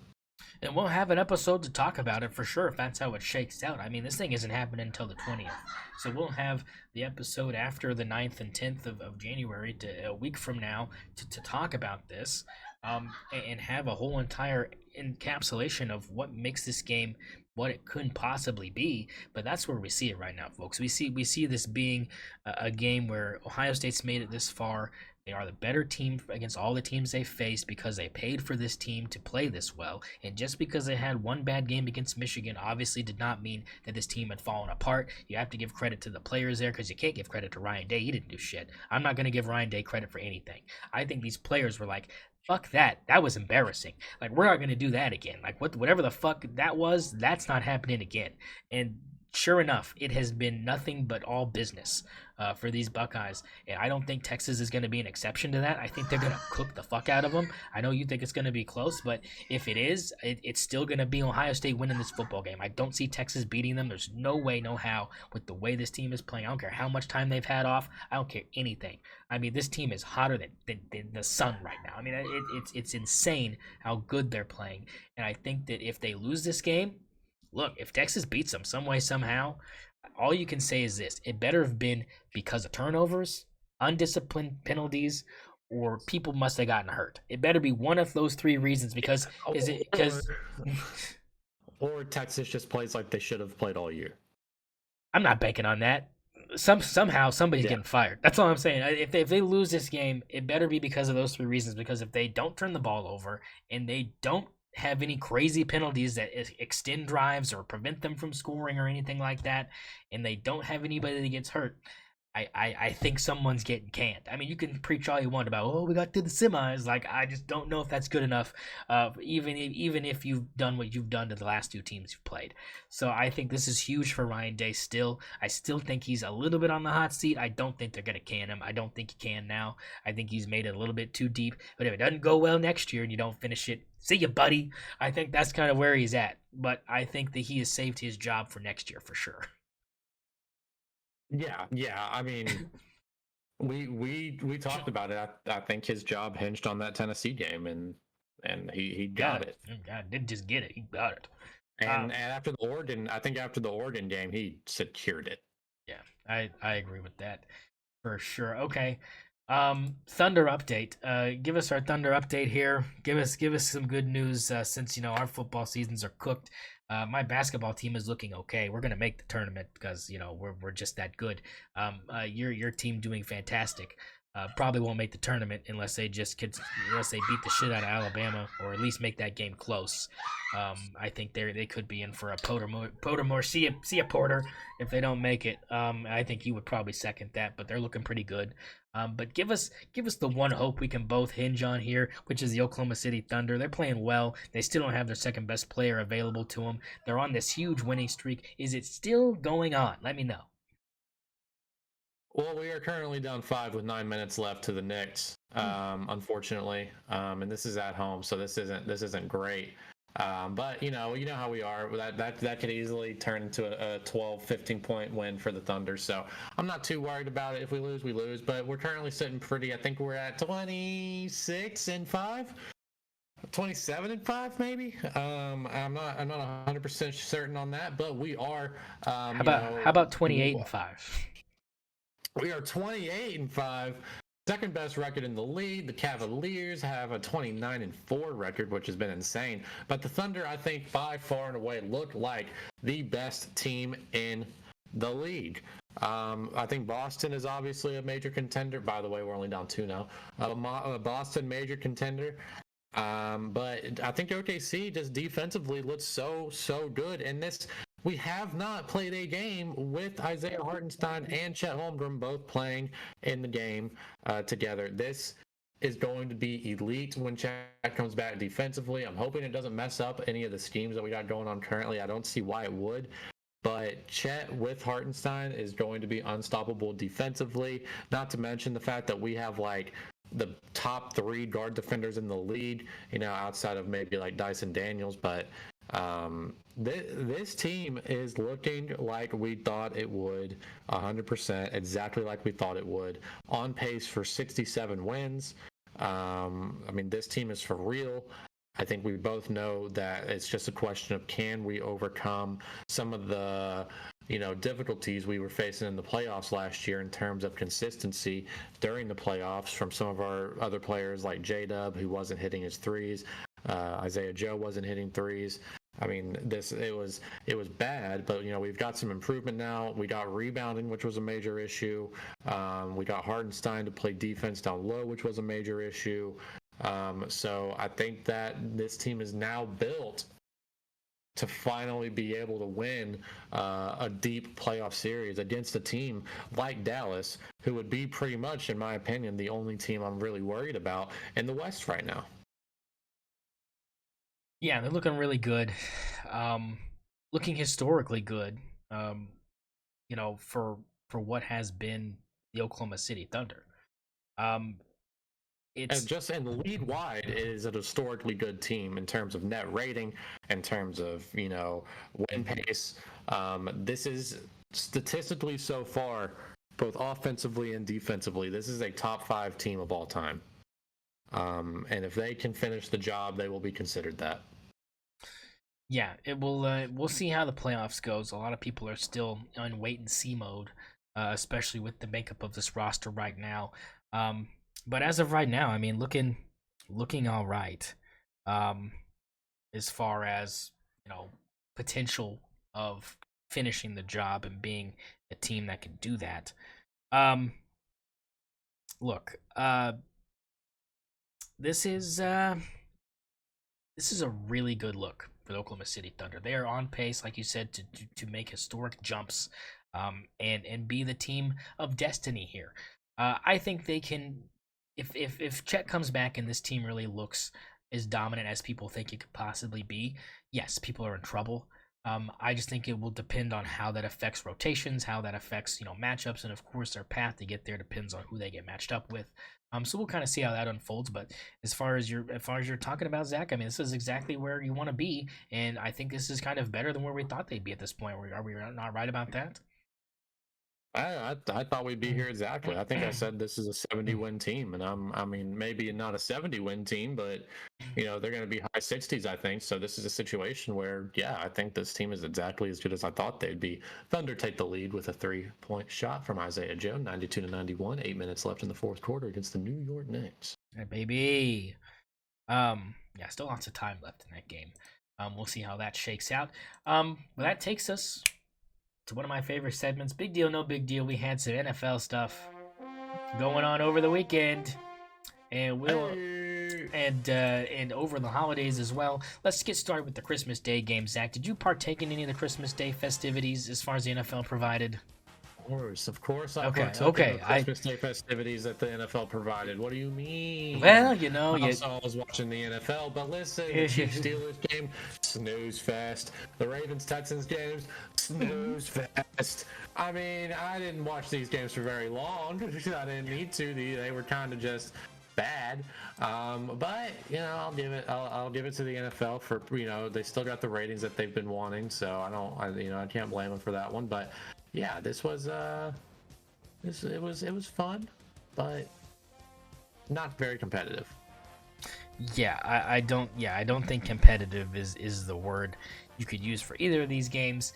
And we'll have an episode to talk about it for sure if that's how it shakes out. I mean, this thing isn't happening until the 20th. So we'll have the episode after the 9th and 10th of January, a week from now, to talk about this and have a whole entire encapsulation of what makes this game what it couldn't possibly be. But that's where we see it right now, folks. We see this being a game where Ohio State's made it this far. They are the better team against all the teams they faced because they paid for this team to play this well. And just because they had one bad game against Michigan obviously did not mean that this team had fallen apart. You have to give credit to the players there because you can't give credit to Ryan Day. He didn't do shit. I'm not going to give Ryan Day credit for anything. I think these players were like, fuck that. That was embarrassing. Like, we're not going to do that again. Like, whatever the fuck that was, that's not happening again. And sure enough, it has been nothing but all business for these Buckeyes, and I don't think Texas is going to be an exception to that. I think they're going to cook the fuck out of them. I know you think it's going to be close, but if it is, it's still going to be Ohio State winning this football game. I don't see Texas beating them. There's no way, no how with the way this team is playing. I don't care how much time they've had off. I don't care anything. I mean, this team is hotter than the sun right now. I mean, it's insane how good they're playing. And I think that if they lose this game, look, if Texas beats them some way, somehow, all you can say is this. It better have been because of turnovers, undisciplined penalties, or people must have gotten hurt. It better be one of those three reasons because or Texas just plays like they should have played all year. I'm not banking on that. Somehow somebody's getting fired. That's all I'm saying. If they lose this game, it better be because of those three reasons. Because if they don't turn the ball over and they don't have any crazy penalties that extend drives or prevent them from scoring or anything like that, and they don't have anybody that gets hurt, I think someone's getting canned. I mean, you can preach all you want about, we got to the semis. Like, I just don't know if that's good enough, even if you've done what you've done to the last two teams you've played. So I think this is huge for Ryan Day still. I still think he's a little bit on the hot seat. I don't think they're going to can him. I don't think he can now. I think he's made it a little bit too deep. But if it doesn't go well next year and you don't finish it, see you, buddy. I think that's kind of where he's at. But I think that he has saved his job for next year for sure. Yeah. I mean, we talked about it. I think his job hinged on that Tennessee game, and he got it. God didn't just get it; he got it. And after the Oregon game, he secured it. Yeah, I agree with that for sure. Okay, Thunder update. Give us our Thunder update here. Give us some good news since our football seasons are cooked. My basketball team is looking okay. We're gonna make the tournament because we're just that good. Your team doing fantastic. Probably won't make the tournament unless they beat the shit out of Alabama or at least make that game close. I think they could be in for a Pottermore. See ya, Porter. If they don't make it, I think you would probably second that. But they're looking pretty good. But give us the one hope we can both hinge on here, which is the Oklahoma City Thunder. They're playing well. They still don't have their second best player available to them. They're on this huge winning streak. Is it still going on? Let me know. Well, we are currently down 5 with 9 minutes left to the Knicks, unfortunately, and this is at home, so this isn't great. But you know how we are. That could easily turn into a 12, 15-point win for the Thunder. So I'm not too worried about it. If we lose, we lose. But we're currently sitting pretty. I think we're at 26-5. 27-5 maybe. I'm not 100% certain on that, but we are. How about 28-5? We are 28-5. Second best record in the league. The Cavaliers have a 29-4 record, which has been insane. But the Thunder, I think, by far and away, look like the best team in the league. I think Boston is obviously a major contender. By the way, we're only down 2 now. Boston, major contender. But I think OKC just defensively looks so good. And we have not played a game with Isaiah Hartenstein and Chet Holmgren both playing in the game together. This is going to be elite when Chet comes back defensively. I'm hoping it doesn't mess up any of the schemes that we got going on currently. I don't see why it would. But Chet with Hartenstein is going to be unstoppable defensively, not to mention the fact that we have like the top 3 guard defenders in the league, outside of maybe like Dyson Daniels. But this team is looking like we thought it would, 100%, exactly like we thought it would, on pace for 67 wins. This team is for real. I think we both know that it's just a question of can we overcome some of the difficulties we were facing in the playoffs last year in terms of consistency during the playoffs from some of our other players like J-Dub, who wasn't hitting his threes. Isaiah Joe wasn't hitting threes. It was bad, but we've got some improvement now. We got rebounding, which was a major issue. We got Hardenstein to play defense down low, which was a major issue. So I think that this team is now built to finally be able to win a deep playoff series against a team like Dallas, who would be pretty much, in my opinion, the only team I'm really worried about in the West right now. Yeah, they're looking really good. Looking historically good. For what has been the Oklahoma City Thunder. And league wide is a historically good team in terms of net rating, in terms of win pace. This is statistically so far, both offensively and defensively, this is a top 5 team of all time. And if they can finish the job, they will be considered that. Yeah, it will. We'll see how the playoffs goes. A lot of people are still in wait and see mode, especially with the makeup of this roster right now. But as of right now, I mean, looking all right. As far as potential of finishing the job and being a team that can do that. Look, this is a really good look for the Oklahoma City Thunder. They are on pace, like you said, to make historic jumps, and be the team of destiny here. I think they can, if Chet comes back and this team really looks as dominant as people think it could possibly be, yes, people are in trouble. I just think it will depend on how that affects rotations, how that affects matchups, and of course their path to get there depends on who they get matched up with. So we'll kind of see how that unfolds. But as far as you're talking about, Zach, I mean, this is exactly where you want to be, and I think this is kind of better than where we thought they'd be at this point. Are we not right about that? I thought we'd be here exactly. I think I said this is a 70-win team, and I mean, maybe not a 70-win team, but they're going to be high 60s, I think. So this is a situation where, yeah, I think this team is exactly as good as I thought they'd be. Thunder take the lead with a 3-point shot from Isaiah Joe, 92-91. 8 minutes left in the fourth quarter against the New York Knicks. Hey, baby. Yeah, still lots of time left in that game. We'll see how that shakes out. Well, that takes us to one of my favorite segments. Big deal, no big deal. We had some NFL stuff going on over the weekend, and and over the holidays as well. Let's get started with the Christmas Day game. Zach, did you partake in any of the Christmas Day festivities as far as the NFL provided? Of course. I partook in the Christmas Day festivities that the NFL provided. What do you mean? Well, I was watching the NFL, but listen, the Chiefs Steelers game, snooze fest. The Ravens Texans games, snooze fest. I mean, I didn't watch these games for very long because I didn't need to. They were kind of just bad, but I'll give it to the NFL for they still got the ratings that they've been wanting, so I can't blame them for that one. But yeah, this was it was fun, but not very competitive. Yeah, I don't think competitive is the word you could use for either of these games.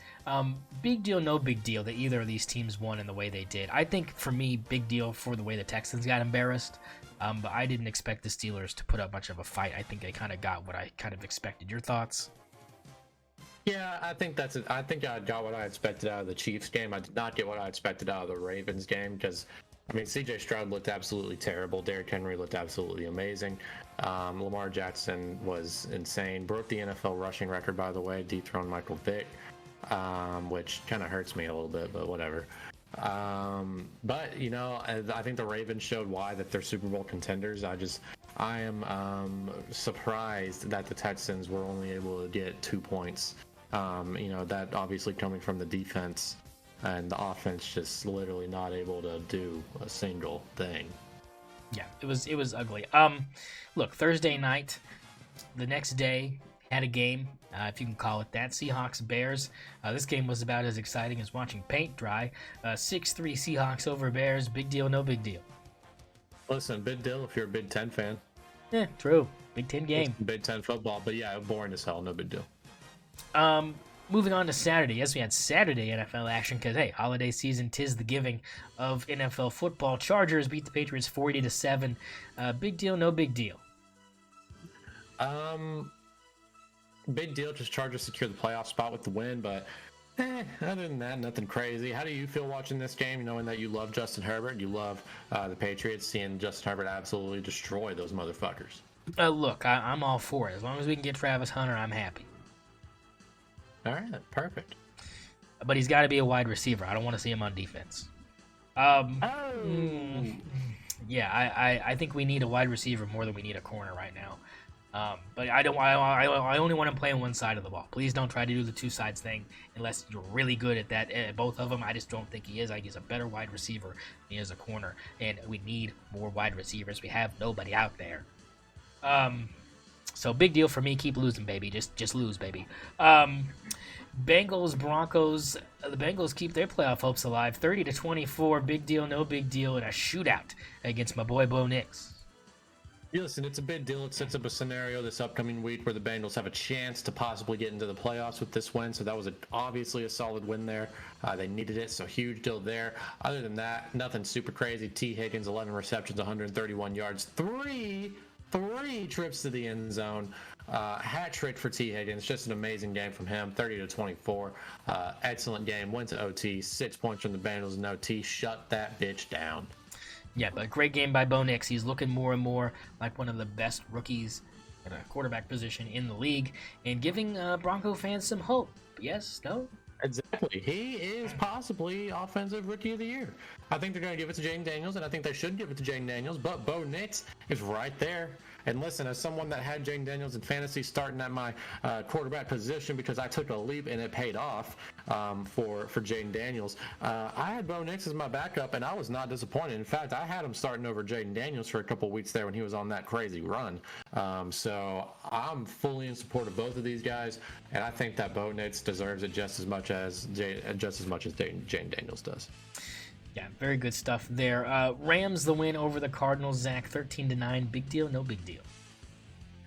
Big deal, no big deal that either of these teams won in the way they did. I think for me, big deal for the way the Texans got embarrassed. But I didn't expect the Steelers to put up much of a fight. I think they kind of got what I kind of expected. Your thoughts? Yeah, I think that's it. I think I got what I expected out of the Chiefs game. I did not get what I expected out of the Ravens game because, I mean, C.J. Stroud looked absolutely terrible. Derrick Henry looked absolutely amazing. Lamar Jackson was insane. Broke the NFL rushing record, by the way. Dethroned Michael Vick, which kind of hurts me a little bit, but whatever. But I think the Ravens showed why that they're Super Bowl contenders. I am surprised that the Texans were only able to get 2 points. That obviously coming from the defense, and the offense just literally not able to do a single thing. Yeah, it was ugly. Look, Thursday night, the next day had a game, if you can call it that. Seahawks Bears. This game was about as exciting as watching paint dry. 6-3 Seahawks over Bears. Big deal, no big deal. Listen, big deal if you're a Big Ten fan. Yeah, true. Big Ten game. Big Ten football, but yeah, boring as hell. No big deal. Moving on to Saturday. Yes, we had Saturday NFL action because, hey, holiday season, 'tis the giving of NFL football. Chargers beat the Patriots 40-7. Big deal, no big deal. Big deal, just Chargers secure the playoff spot with the win, but other than that, nothing crazy. How do you feel watching this game, knowing that you love Justin Herbert, you love the Patriots, seeing Justin Herbert absolutely destroy those motherfuckers? Look, I'm all for it. As long as we can get Travis Hunter, I'm happy. All right, perfect. But he's got to be a wide receiver. I don't want to see him on defense. Yeah, I think we need a wide receiver more than we need a corner right now. But I only want to play on one side of the ball. Please don't try to do the two sides thing unless you're really good at that. Both of them, I just don't think he is. I think he's a better wide receiver than he is a corner, and we need more wide receivers. We have nobody out there. So big deal for me. Keep losing, baby. Just lose, baby. Bengals, Broncos. The Bengals keep their playoff hopes alive. 30-24. Big deal, no big deal, in a shootout against my boy Bo Nix. Yeah, listen, it's a big deal. It sets up a scenario this upcoming week where the Bengals have a chance to possibly get into the playoffs with this win. So that was obviously a solid win there. They needed it, so huge deal there. Other than that, nothing super crazy. T. Higgins, 11 receptions, 131 yards, three trips to the end zone. Hat trick for T. Higgins. Just an amazing game from him. 30-24. Excellent game. Went to OT. 6 points from the Bengals in OT. Shut that bitch down. Yeah, but great game by Bo Nix. He's looking more and more like one of the best rookies at a quarterback position in the league and giving Bronco fans some hope. Yes? No? Exactly. He is possibly Offensive Rookie of the Year. I think they're going to give it to Jaden Daniels, and I think they should give it to Jaden Daniels, but Bo Nix is right there. And listen, as someone that had Jaden Daniels in fantasy starting at my quarterback position because I took a leap and it paid off for Jaden Daniels, I had Bo Nix as my backup, and I was not disappointed. In fact, I had him starting over Jaden Daniels for a couple weeks there when he was on that crazy run. So I'm fully in support of both of these guys, and I think that Bo Nix deserves it just as much as Jaden Daniels does. Yeah, very good stuff there. Rams the win over the Cardinals, Zach, 13-9. Big deal, no big deal.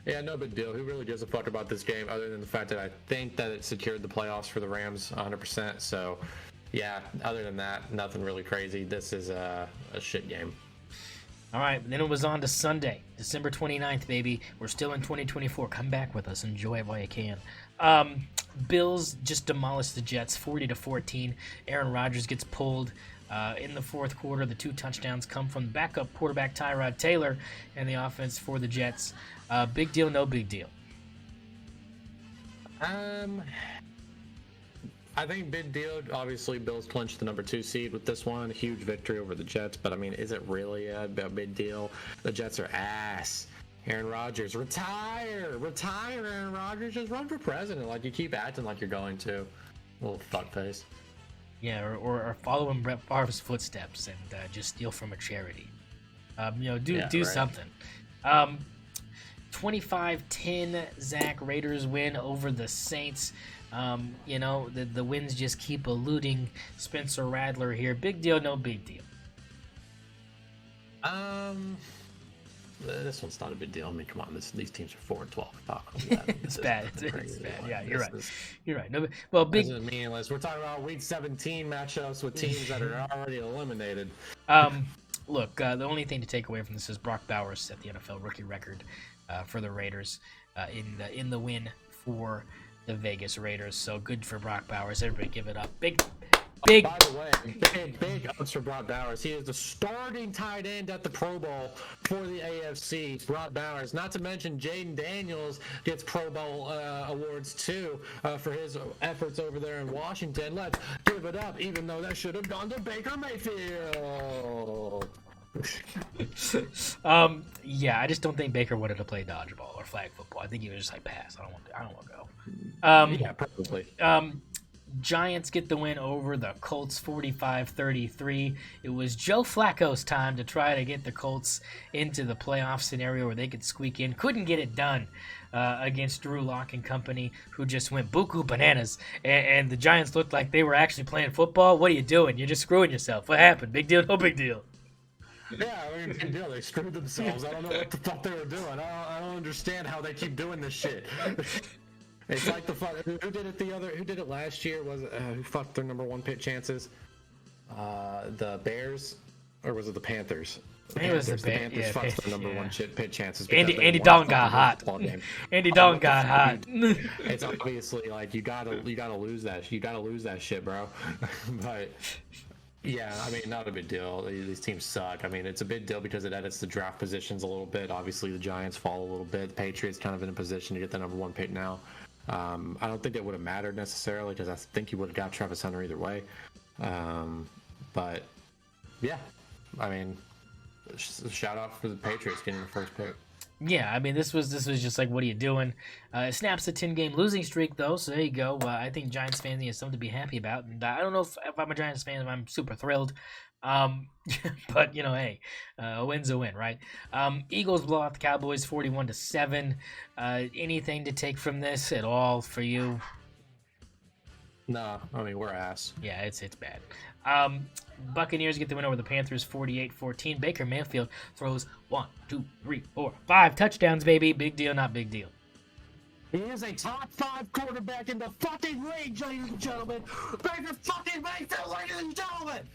Yeah, no big deal. Who really gives a fuck about this game other than the fact that I think that it secured the playoffs for the Rams 100%. So, yeah, other than that, nothing really crazy. This is a shit game. All right, then it was on to Sunday, December 29th, baby. We're still in 2024. Come back with us. Enjoy it while you can. Bills just demolished the Jets, 40-14. Aaron Rodgers gets pulled. In the fourth quarter, the 2 touchdowns come from backup quarterback Tyrod Taylor and the offense for the Jets. Big deal, no big deal. I think big deal. Obviously, Bills clinched the number 2 seed with this one. Huge victory over the Jets, but I mean, is it really a big deal? The Jets are ass. Aaron Rodgers, retire, Aaron Rodgers. Just run for president like you keep acting like you're going to. Little fuckface. Yeah, or follow in Brett Favre's footsteps and just steal from a charity. Do right. Something. 25-10, Zach. Raiders win over the Saints. The wins just keep eluding Spencer Rattler here. Big deal, no big deal. This one's not a big deal. I mean, come on, these teams are 4-12. It's bad. It's bad. Yeah, you're right. You're right. No, well, big. This is meaningless. We're talking about Week 17 matchups with teams that are already eliminated. Look, the only thing to take away from this is Brock Bowers set the NFL rookie record for the Raiders in the win for the Vegas Raiders. So good for Brock Bowers. Everybody give it up. Big. By the way, big ups for Brock Bowers. He is the starting tight end at the Pro Bowl for the AFC. Brock Bowers. Not to mention Jaden Daniels gets Pro Bowl awards too for his efforts over there in Washington. Let's give it up, even though that should have gone to Baker Mayfield. Yeah, I just don't think Baker wanted to play dodgeball or flag football. I think he was just like, pass. I don't want to go. Yeah, probably. Giants get the win over the Colts 45-33. It was Joe Flacco's time to try to get the Colts into the playoff scenario where they could squeak in. Couldn't get it done against Drew Lock and company, who just went buku bananas. And the Giants looked like they were actually playing football. What are you doing? You're just screwing yourself. What happened? Big deal? No big deal. Yeah, I mean, big deal. They screwed themselves. I don't know what the fuck they were doing. I don't understand how they keep doing this shit. It's like who did it last year? Was it who fucked their number 1 pick chances? The Bears, or was it the Panthers? The Panthers fucked their number 1 pick chances. Andy Dalton got hot. Andy Dalton got hot. It's obviously like you gotta lose that. You gotta lose that shit, bro. But yeah, I mean, not a big deal. These teams suck. I mean, it's a big deal because it edits the draft positions a little bit. Obviously, the Giants fall a little bit. The Patriots kind of in a position to get the number 1 pick now. I don't think it would have mattered necessarily because I think you would have got Travis Hunter either way. But yeah, I mean, shout out for the Patriots getting the first pick. Yeah, I mean, this was just like, what are you doing? It snaps a 10-game losing streak, though, so there you go. I think Giants fans need something to be happy about, and I don't know if I'm a Giants fan, if I'm super thrilled. Um, but hey, a win's a win, right? Eagles blow out the Cowboys 41-7. Anything to take from this at all for you? No, I mean, we're ass. Yeah, it's bad. Buccaneers get the win over the Panthers 48-14. Baker Mayfield throws 1, 2, 3, 4, 5 touchdowns, baby. Big deal, not big deal. He is a top 5 quarterback in the fucking league, ladies and gentlemen. Baker fucking Mayfield, ladies and gentlemen.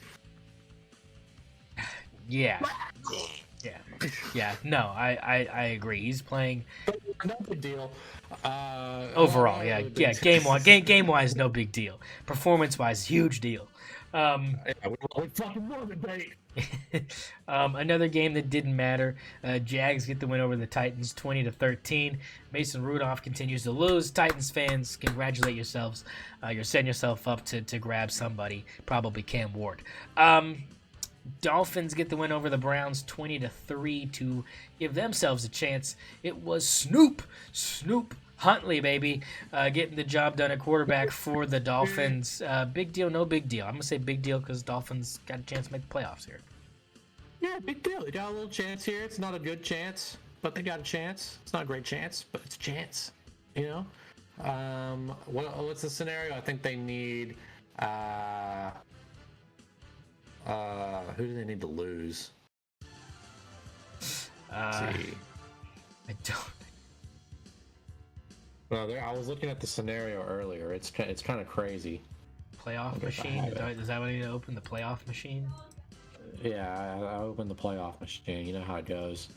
Yeah. Yeah. No, I agree. He's playing. No big deal. Overall, yeah. Game wise, no big deal. Performance wise, huge deal. We fucking won it, baby. Another game that didn't matter. Jags get the win over the Titans 20-13. Mason Rudolph continues to lose. Titans fans, congratulate yourselves. You're setting yourself up to grab somebody, probably Cam Ward. Dolphins get the win over the Browns 20-3 to give themselves a chance. It was Snoop Huntley, baby, getting the job done at quarterback for the Dolphins. Big deal, no big deal. I'm going to say big deal because Dolphins got a chance to make the playoffs here. Yeah, big deal. They got a little chance here. It's not a good chance, but they got a chance. It's not a great chance, but it's a chance, What's the scenario? I think they need... who do they need to lose? Let's see. I don't... Well, I was looking at the scenario earlier. It's kind of crazy. Playoff machine? Is that what you need to open? The playoff machine? Yeah, I opened the playoff machine. You know how it goes.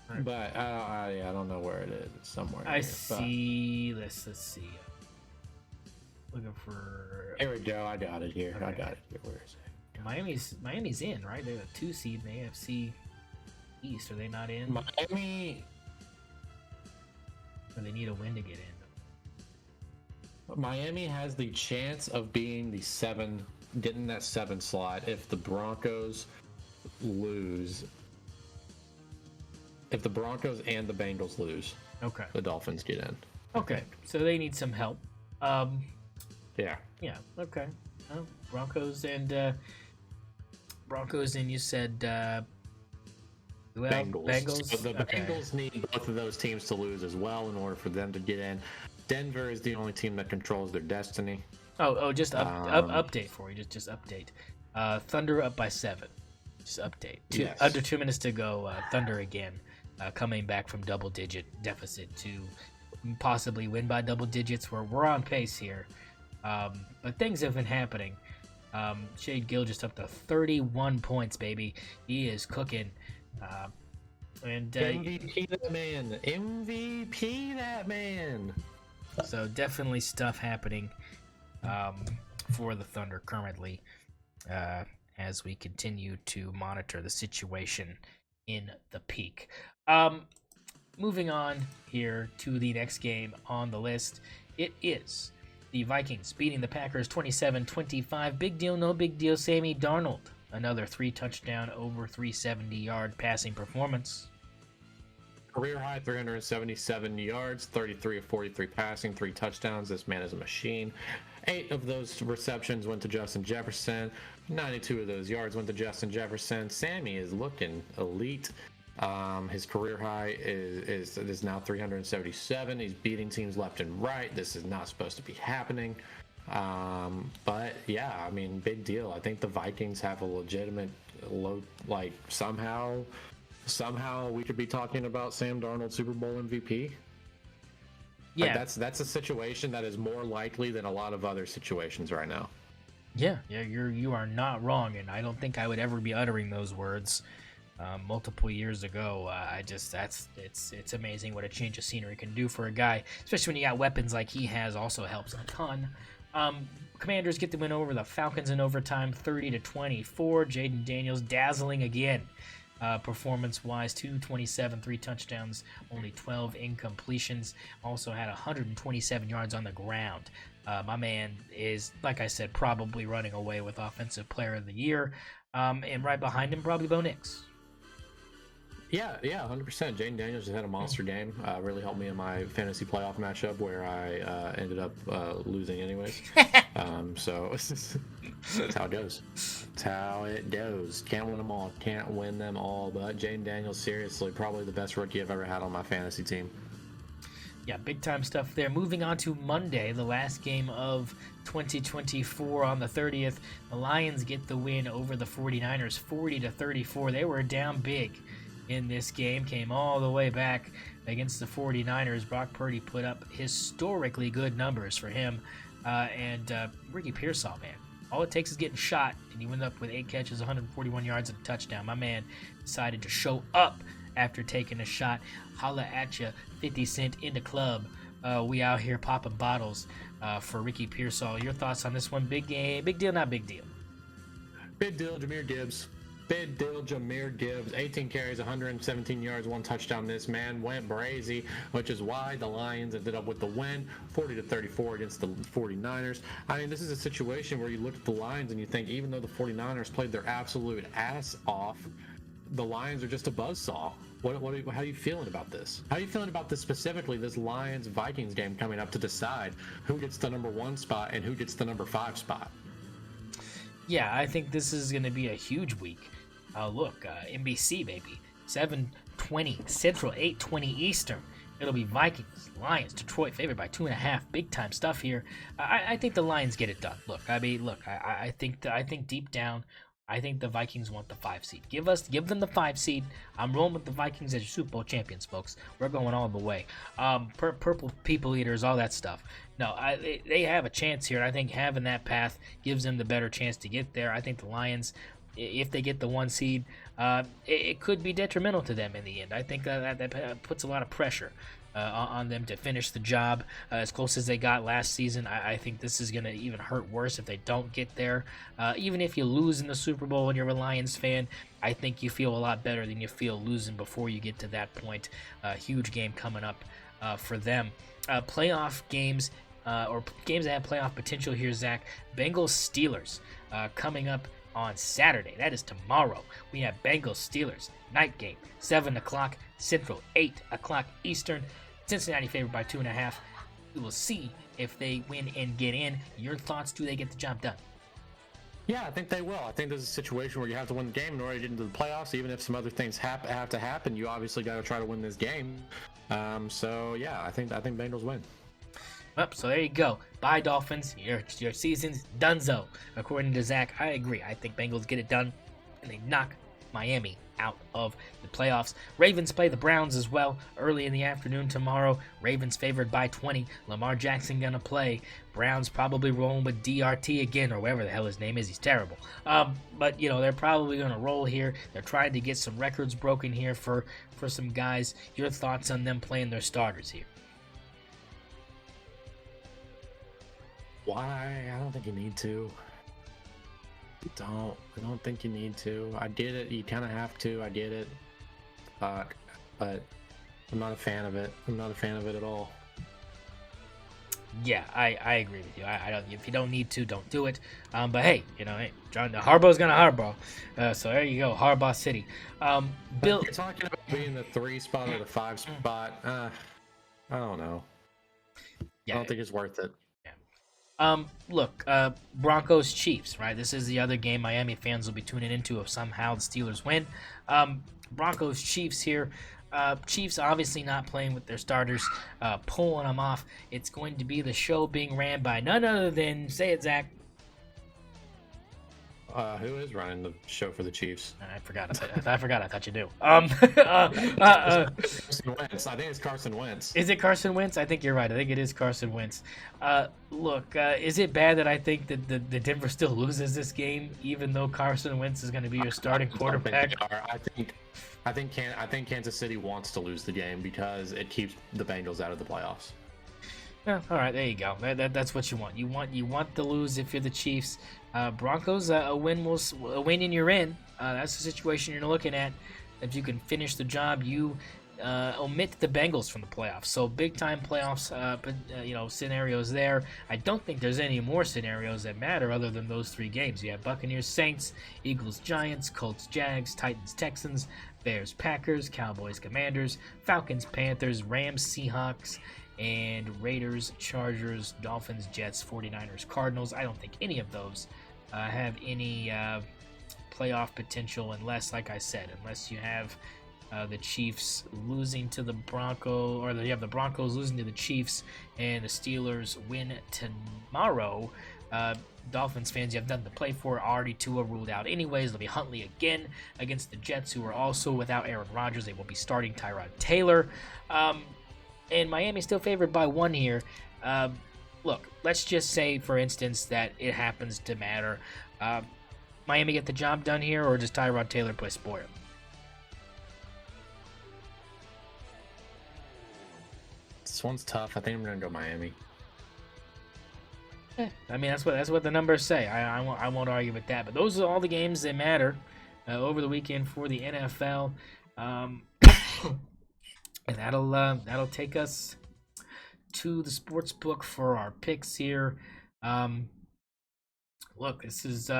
Right. But I don't know where it is. It's somewhere. I see. Let's see. Looking for. Here we go. I got it here. Okay. I got it here. Where is it? Miami's in, right? They're a 2 seed in the AFC East. Are they not in? Miami. Or they need a win to get in. Miami has the chance of being getting that 7 slot if the Broncos lose. If the Broncos and the Bengals lose, okay, the Dolphins get in. Okay, so they need some help. Yeah. Okay. Broncos and you said Bengals. So the Bengals need both of those teams to lose as well in order for them to get in. Denver is the only team that controls their destiny. Just update for you. Just update. Thunder up by 7. Just update. Yes. Under 2 minutes to go. Thunder again, coming back from double-digit deficit to possibly win by double digits. We're on pace here, but things have been happening. Shade Gill just up to 31 points, baby. He is cooking. MVP that man. MVP that man. So definitely stuff happening for the Thunder currently as we continue to monitor the situation in the Peak. Moving on here to the next game on the list. It is the Vikings beating the Packers 27-25. Big deal, no big deal. Sammy Darnold, another 3-touchdown, over 370-yard passing performance. Career high 377 yards, 33 of 43 passing, 3 touchdowns. This man is a machine. 8 of those receptions went to Justin Jefferson. 92 of those yards went to Justin Jefferson. Sammy is looking elite. His career high is now 377. He's beating teams left and right. This is not supposed to be happening. But yeah, I mean, big deal. I think the Vikings have a legitimate somehow we could be talking about Sam Darnold Super Bowl MVP. Yeah, that's a situation that is more likely than a lot of other situations right now. Yeah, you are not wrong, and I don't think I would ever be uttering those words. Multiple years ago, it's amazing what a change of scenery can do for a guy, especially when you got weapons like he has. Also helps a ton. Commanders get the win over the Falcons in overtime, 30-24. Jaden Daniels dazzling again, performance-wise, 227, 3 touchdowns, only 12 incompletions. Also had 127 yards on the ground. My man is, like I said, probably running away with Offensive Player of the Year, and right behind him, probably Bo Nix. Yeah, 100%. Jaden Daniels just had a monster game. Really helped me in my fantasy playoff matchup where I ended up losing anyways. So that's how it goes. That's how it goes. Can't win them all. Can't win them all. But Jaden Daniels, seriously, probably the best rookie I've ever had on my fantasy team. Yeah, big time stuff there. Moving on to Monday, the last game of 2024 on the 30th. The Lions get the win over the 49ers, 40-34. They were down big in this game, came all the way back against the 49ers. Brock Purdy put up historically good numbers for him. And Ricky Pearsall, man, all it takes is getting shot, and he went up with 8 catches, 141 yards, and a touchdown. My man decided to show up after taking a shot. Holla at ya, 50 Cent in the club. We out here popping bottles for Ricky Pearsall. Your thoughts on this one? Big game, big deal, not big deal? Big deal, Jahmyr Gibbs. Big deal, Jahmyr Gibbs. 18 carries, 117 yards, 1 touchdown. This man went brazy, which is why the Lions ended up with the win, 40-34 against the 49ers. I mean, this is a situation where you look at the Lions and you think, even though the 49ers played their absolute ass off, the Lions are just a buzzsaw. How are you feeling about this? How are you feeling about this specifically, this Lions-Vikings game coming up to decide who gets the number 1 spot and who gets the number 5 spot? Yeah, I think this is going to be a huge week. Look, NBC, baby. 7:20 Central, 8:20 Eastern. It'll be Vikings, Lions, Detroit favored by 2.5. Big time stuff here. I think the Lions get it done. Look, I think deep down, I think the Vikings want the 5 seed. Give them the 5 seed. I'm rolling with the Vikings as your Super Bowl champions, folks. We're going all the way. Purple people eaters, all that stuff. No, they have a chance here. I think having that path gives them the better chance to get there. I think the Lions, if they get the 1 seed, it could be detrimental to them in the end. I think that puts a lot of pressure on them to finish the job as close as they got last season. I think this is going to even hurt worse if they don't get there. Even if you lose in the Super Bowl and you're a Lions fan, I think you feel a lot better than you feel losing before you get to that point. Huge game coming up for them. Playoff games or games that have playoff potential here, Zach. Bengals-Steelers coming up on Saturday. That is tomorrow. We have Bengals-Steelers night game, 7 o'clock Central, 8 o'clock Eastern. Cincinnati favored by 2.5. We will see if they win and get in. Your thoughts? Do they get the job done? Yeah, I think they will. I think there's a situation where you have to win the game in order to get into the playoffs. Even if some other things have to happen, you obviously got to try to win this game. So yeah, I think Bengals win. Well, so there you go. Bye, Dolphins. Your season's donezo. According to Zach, I agree. I think Bengals get it done, and they knock Miami out of the playoffs. Ravens play the Browns as well early in the afternoon tomorrow. Ravens favored by 20. Lamar Jackson gonna play. Browns probably rolling with DRT again, or whatever the hell his name is. He's terrible. But you know, they're probably gonna roll here. They're trying to get some records broken here for some guys. Your thoughts on them playing their starters here? Why? I don't think you need to. I don't think you need to. I get it. You kind of have to. I get it. But I'm not a fan of it. I'm not a fan of it at all. Yeah, I agree with you. I don't. If you don't need to, don't do it. But hey, you know, John Harbaugh's gonna Harbaugh. So there you go, Harbaugh City. Bill, you're talking about being the 3 spot or the 5 spot. I don't know. Yeah, I don't think it's worth it. Look, Broncos Chiefs, right? This is the other game Miami fans will be tuning into if somehow the Steelers win. Broncos Chiefs here. Chiefs obviously not playing with their starters, pulling them off. It's going to be the show being ran by none other than, say it, Zach. Who is running the show for the Chiefs? I forgot. I thought you knew. Carson Wentz. I think it's Carson Wentz. Is it Carson Wentz? I think you're right. I think it is Carson Wentz. Look, is it bad that I think that the Denver still loses this game, even though Carson Wentz is going to be your starting quarterback? I think Kansas City wants to lose the game because it keeps the Bengals out of the playoffs. Yeah, all right, there you go. That's what you want. You want to lose if you're the Chiefs. Broncos, a win and you're in. That's the situation you're looking at. If you can finish the job, you omit the Bengals from the playoffs. So big time playoffs, scenarios there. I don't think there's any more scenarios that matter other than those 3 games. You have Buccaneers, Saints, Eagles, Giants, Colts, Jags, Titans, Texans. Bears, Packers, Cowboys, Commanders, Falcons, Panthers, Rams, Seahawks, and Raiders, Chargers, Dolphins, Jets, 49ers, Cardinals. I don't think any of those have any playoff potential unless, like I said, unless you have the Chiefs losing to the Broncos, or you have the Broncos losing to the Chiefs and the Steelers win tomorrow. Dolphins fans, you have nothing to play for. Already Tua ruled out anyways. It'll be Huntley again against the Jets, who are also without Aaron Rodgers. They will be starting Tyrod Taylor. And Miami's still favored by 1 here. Look, let's just say, for instance, that it happens to matter. Miami get the job done here, or does Tyrod Taylor play spoil? This one's tough. I think I'm going to go Miami. I mean, that's what the numbers say. I won't argue with that. But those are all the games that matter over the weekend for the NFL, and that'll take us to the sports book for our picks here. Look, this is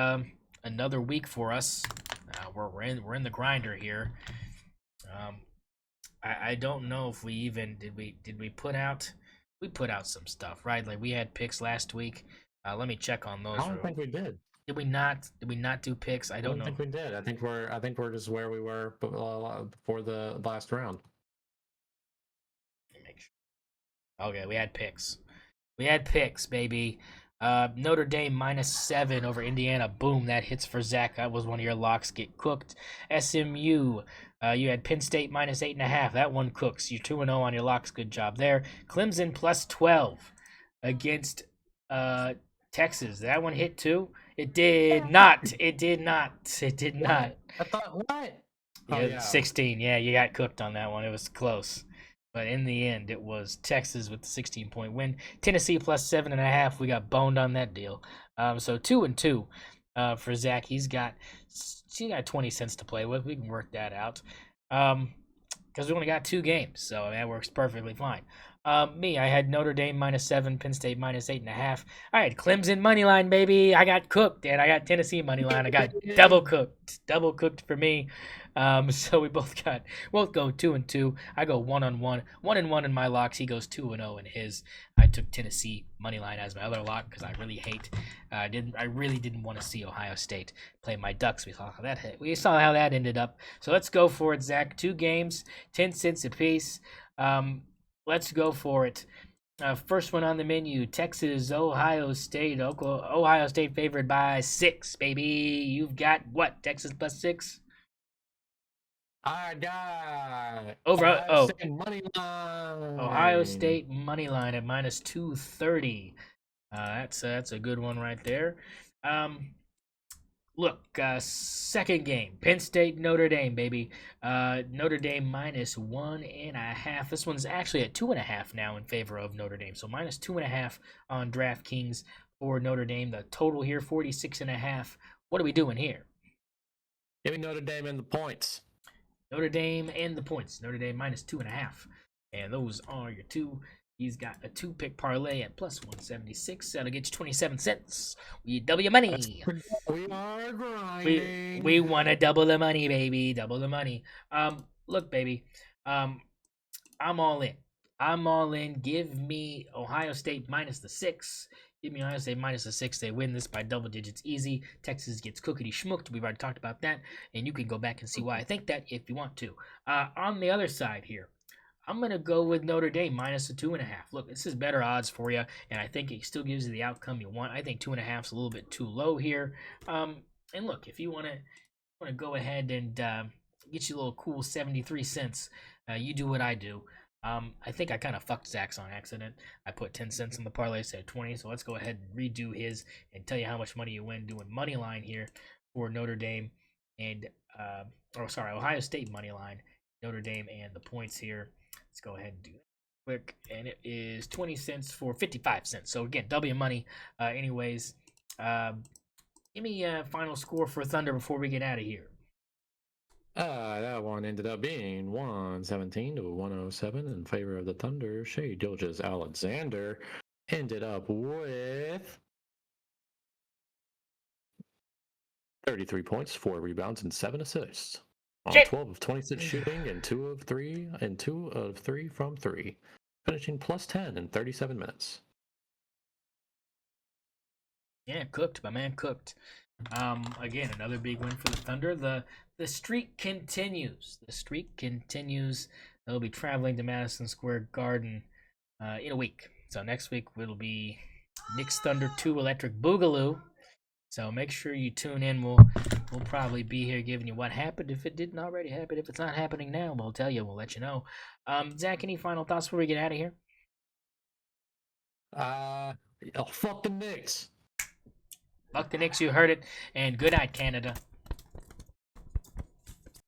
another week for us. We're in the grinder here. I don't know if we even did we put out. We put out some stuff, right? Like, we had picks last week. Let me check on those. I don't think we did. Did we not? Did we not do picks? I don't know. I think we did. I think we're just where we were before the last round. Make sure. Okay, we had picks. We had picks, baby. Notre Dame -7 over Indiana. Boom, that hits for Zach. That was one of your locks. Get cooked. SMU. You had Penn State -8.5. That one cooks. You're 2-0 on your locks. Good job there. Clemson +12 against Texas. That one hit too. It did not. It did not. It did not. I thought what? Yeah, 16. Yeah, you got cooked on that one. It was close. But in the end, it was Texas with the 16-point win. Tennessee +7.5. We got boned on that deal. So 2-2 for Zach. He's got 20 cents to play with. We can work that out. Because we only got 2 games, so that works perfectly fine. Me, I had Notre Dame -7, Penn State -8.5. I had Clemson moneyline, baby. I got cooked, and I got Tennessee moneyline. I got double cooked for me. So we both go 2-2. I go 1-1, 1-1 in my locks. He goes 2-0 in his. I took Tennessee moneyline as my other lock because I really didn't want to see Ohio State play my Ducks. We saw how that ended up. So let's go for it, Zach. 2 games, 10 cents apiece. Let's go for it. First one on the menu: Texas, Ohio State. Ohio State favored by 6, baby. You've got what? Texas +6. I got Ohio State money line. Ohio State money line at -230. That's a good one right there. Look, second game, Penn State, Notre Dame, baby. Notre Dame -1.5. This one's actually at 2.5 now in favor of Notre Dame. So -2.5 on DraftKings for Notre Dame. The total here, 46.5. What are we doing here? Give me Notre Dame and the points. Notre Dame and the points. Notre Dame -2.5. And those are your 2. He's got a 2-pick parlay at +176. That'll get you 27 cents. We double your money. We are grinding. We want to double the money, baby. Double the money. Look, baby. I'm all in. I'm all in. Give me Ohio State -6. Give me Ohio State -6. They win this by double digits easy. Texas gets cookity schmooked. We've already talked about that. And you can go back and see why I think that if you want to. On the other side here, I'm going to go with Notre Dame -2.5. Look, this is better odds for you, and I think it still gives you the outcome you want. I think 2.5 is a little bit too low here. And look, if you want to go ahead and get you a little cool 73 cents, you do what I do. I think I kind of fucked Zach's on accident. I put 10 cents on the parlay, said 20. So let's go ahead and redo his and tell you how much money you win doing money line here for Notre Dame and Ohio State money line, Notre Dame and the points here. Let's go ahead and do that quick, and it is 20 cents for 55 cents. So again, double your money. Anyways, give me a final score for Thunder before we get out of here. That one ended up being 117 to 107 in favor of the Thunder. Shea Gilgeous-Alexander ended up with 33 points, 4 rebounds, and 7 assists. on Shit. 12 of 26 shooting and 2 of 3 from 3, finishing plus 10 in 37 minutes. Yeah, cooked. My man cooked. Again, another big win for the Thunder. The streak continues. The streak continues. They'll be traveling to Madison Square Garden in a week. So next week it'll be Knicks Thunder 2 Electric Boogaloo. So make sure you tune in. We'll probably be here giving you what happened if it didn't already happen. If it's not happening now, we'll tell you. We'll let you know. Zach, any final thoughts before we get out of here? Fuck the Knicks. Fuck the Knicks, you heard it. And good night, Canada.